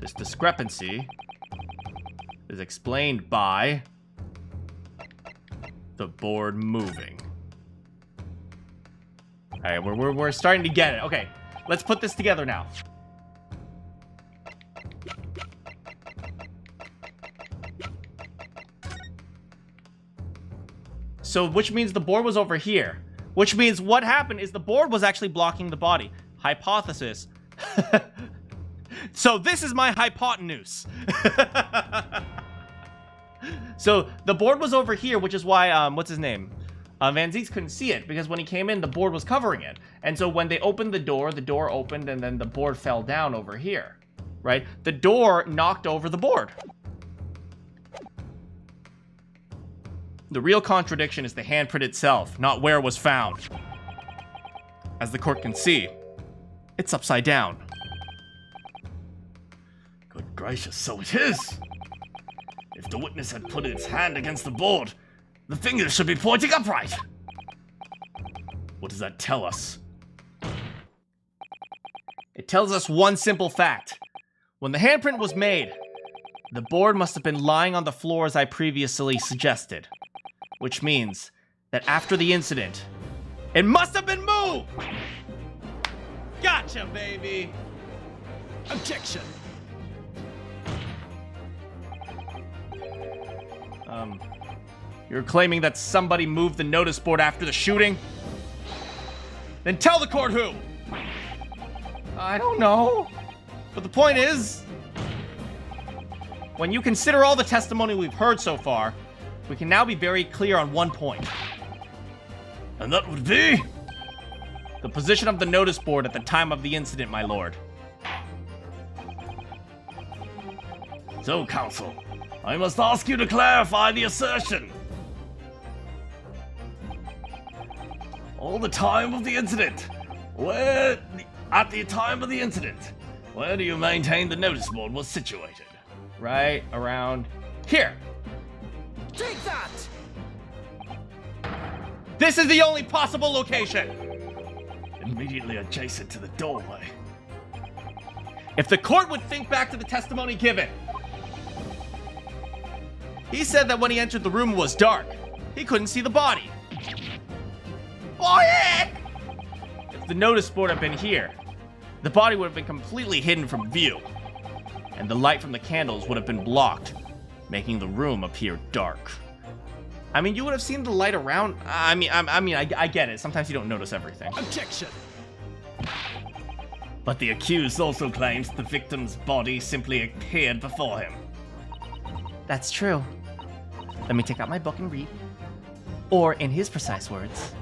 This discrepancy is explained by the board moving. All right, we're starting to get it. Okay, let's put this together now. So, which means the board was over here. Which means what happened is the board was actually blocking the body. Hypothesis. So this is my hypotenuse. So the board was over here, which is why, what's his name? Van Zieks couldn't see it, because when he came in, the board was covering it. And so when they opened the door opened, and then the board fell down over here, right? The door knocked over the board. The real contradiction is the handprint itself, not where it was found. As the court can see, it's upside down. Good gracious, so it is! If the witness had put its hand against the board, the fingers should be pointing upright! What does that tell us? It tells us one simple fact. When the handprint was made, the board must have been lying on the floor as I previously suggested. Which means that after the incident, it must have been moved! Gotcha, baby! Objection. You're claiming that somebody moved the notice board after the shooting? Then tell the court who! I don't know. But the point is, when you consider all the testimony we've heard so far, we can now be very clear on one point. And that would be? The position of the notice board at the time of the incident, my lord. So, counsel, I must ask you to clarify the assertion. All the time of the incident, at the time of the incident, where do you maintain the notice board was situated? Right around here. Take that! This is the only possible location. Immediately adjacent to the doorway. If the court would think back to the testimony given. He said that when he entered the room it was dark. He couldn't see the body. Oh yeah! If the notice board had been here, the body would have been completely hidden from view. And the light from the candles would have been blocked, making the room appear dark. I mean, you would have seen the light around. I get it. Sometimes you don't notice everything. Objection. But the accused also claims the victim's body simply appeared before him. That's true. Let me take out my book and read. Or, in his precise words,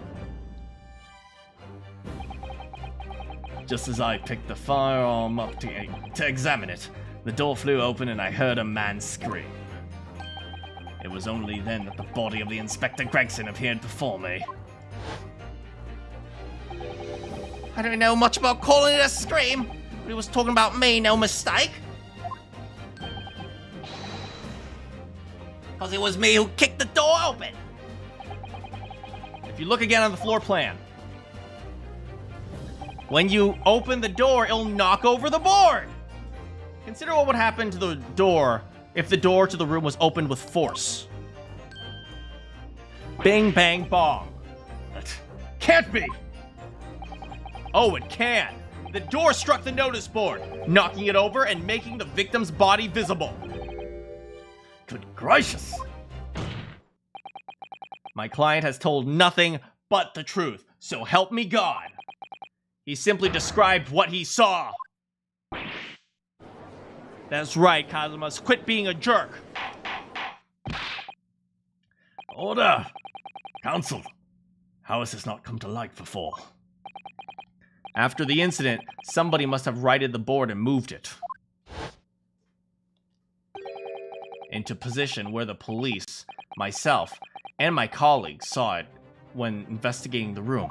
Just as I picked the firearm up to examine it, the door flew open and I heard a man scream. It was only then that the body of the Inspector Gregson appeared before me. I don't know much about calling it a scream, but he was talking about me, no mistake. Because it was me who kicked the door open. If you look again on the floor plan, when you open the door, it'll knock over the board. Consider what would happen to the door if the door to the room was opened with force. Bing, bang, bong. That can't be. Oh, it can. The door struck the notice board, knocking it over and making the victim's body visible. Good gracious! My client has told nothing but the truth, so help me God. He simply described what he saw. That's right, Kazumas. Quit being a jerk. Order! Counsel, how has this not come to light before? After the incident, somebody must have righted the board and moved it into position where the police, myself, and my colleagues saw it when investigating the room.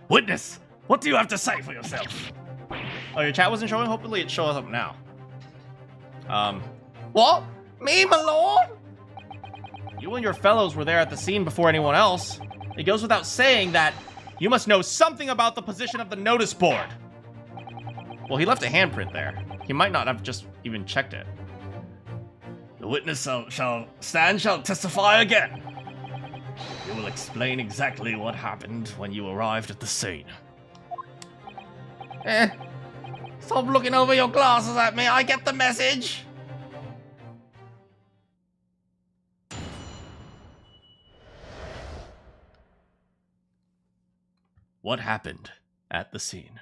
Witness, what do you have to say for yourself? Oh, your chat wasn't showing? Hopefully it shows up now. What? Me, my lord? You and your fellows were there at the scene before anyone else. It goes without saying that you must know something about the position of the notice board. Well, he left a handprint there. He might not have just even checked it. The witness shall testify again. You will explain exactly what happened when you arrived at the scene. Stop looking over your glasses at me. I get the message. What happened at the scene?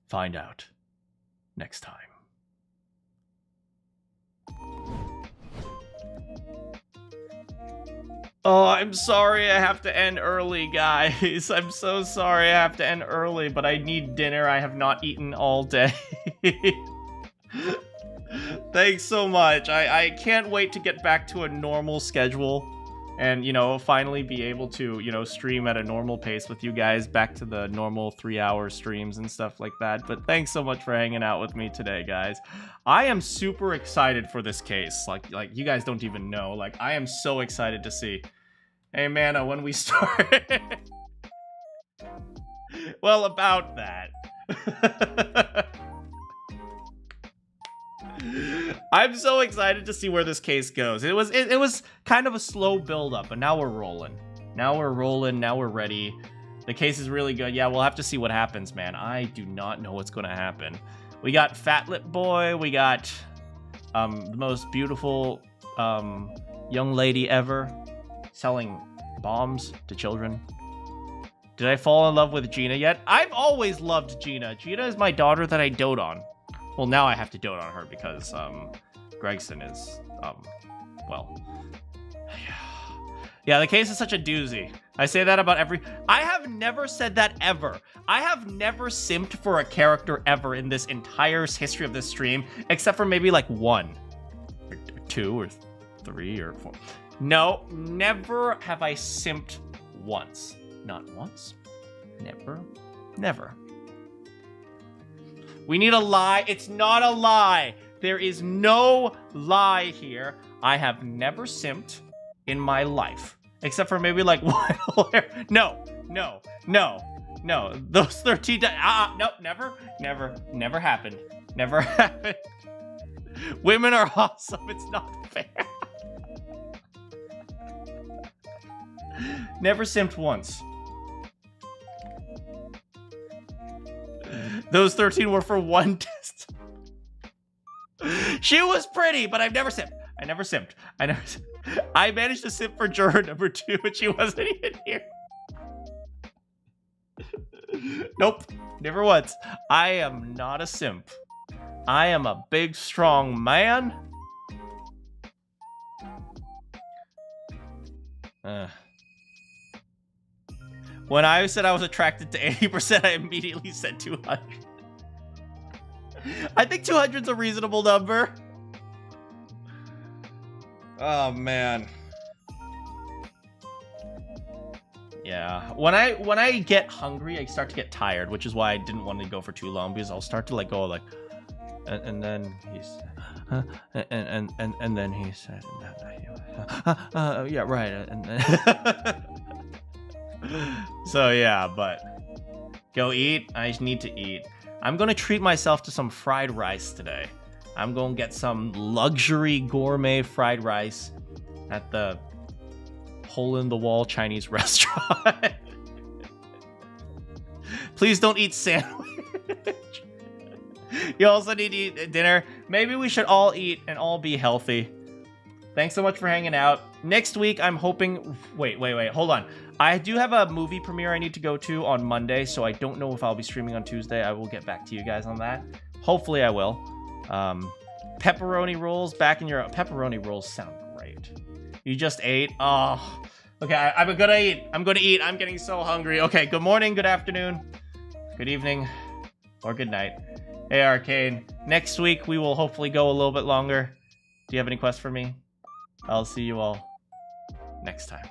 Find out next time. Oh, I'm sorry I have to end early, guys. I'm so sorry I have to end early, but I need dinner. I have not eaten all day. Thanks so much. I can't wait to get back to a normal schedule and, you know, finally be able to, you know, stream at a normal pace with you guys, back to the normal 3-hour streams and stuff like that. But thanks so much for hanging out with me today, guys. I am super excited for this case. Like you guys don't even know. Like, I am so excited to see. Hey, Mana, when we start. Well, about that. I'm so excited to see where this case goes. It was kind of a slow build up, but now we're rolling. Now we're rolling. Now we're ready. The case is really good. Yeah, we'll have to see what happens, man. I do not know what's going to happen. We got Fat Lip Boy. We got the most beautiful young lady ever selling bombs to children. Did I fall in love with Gina yet? I've always loved Gina. Gina is my daughter that I dote on. Well, now I have to dote on her because Gregson is, well. Yeah, the case is such a doozy. I say that about every... I have never said that ever. I have never simped for a character ever in this entire history of this stream, except for maybe like 1 or 2 or 3 or 4. No, never have I simped once. Not once. Never. Never. We need a lie. It's not a lie. There is no lie here. I have never simped in my life. Except for maybe like 1. No. Those 13... no, never happened. Never happened. Women are awesome. It's not fair. Never simped once. Those 13 were for 1 test. She was pretty, but I've never simped. I never simped. I managed to simp for juror number 2, but she wasn't even here. Nope, never once. I am not a simp. I am a big, strong man. When I said I was attracted to 80%, I immediately said 200. I think 200's a reasonable number. Oh, man. Yeah. When I get hungry, I start to get tired, which is why I didn't want to go for too long, because I'll start to like go like, and then he said, and then he said, yeah, right, and then. So yeah, but go eat. I need to eat. I'm gonna treat myself to some fried rice today. I'm gonna get some luxury gourmet fried rice at the hole-in-the-wall Chinese restaurant. Please don't eat sandwich. You also need to eat dinner. Maybe we should all eat and all be healthy. Thanks so much for hanging out. Next week, I'm hoping... Wait, hold on. I do have a movie premiere I need to go to on Monday, so I don't know if I'll be streaming on Tuesday. I will get back to you guys on that. Hopefully, I will. Pepperoni rolls back in your... Pepperoni rolls sound great. You just ate? Oh... Okay, I'm gonna eat. I'm gonna eat. I'm getting so hungry. Okay, good morning, good afternoon, good evening, or good night. Hey, Arcane. Next week, we will hopefully go a little bit longer. Do you have any quests for me? I'll see you all next time.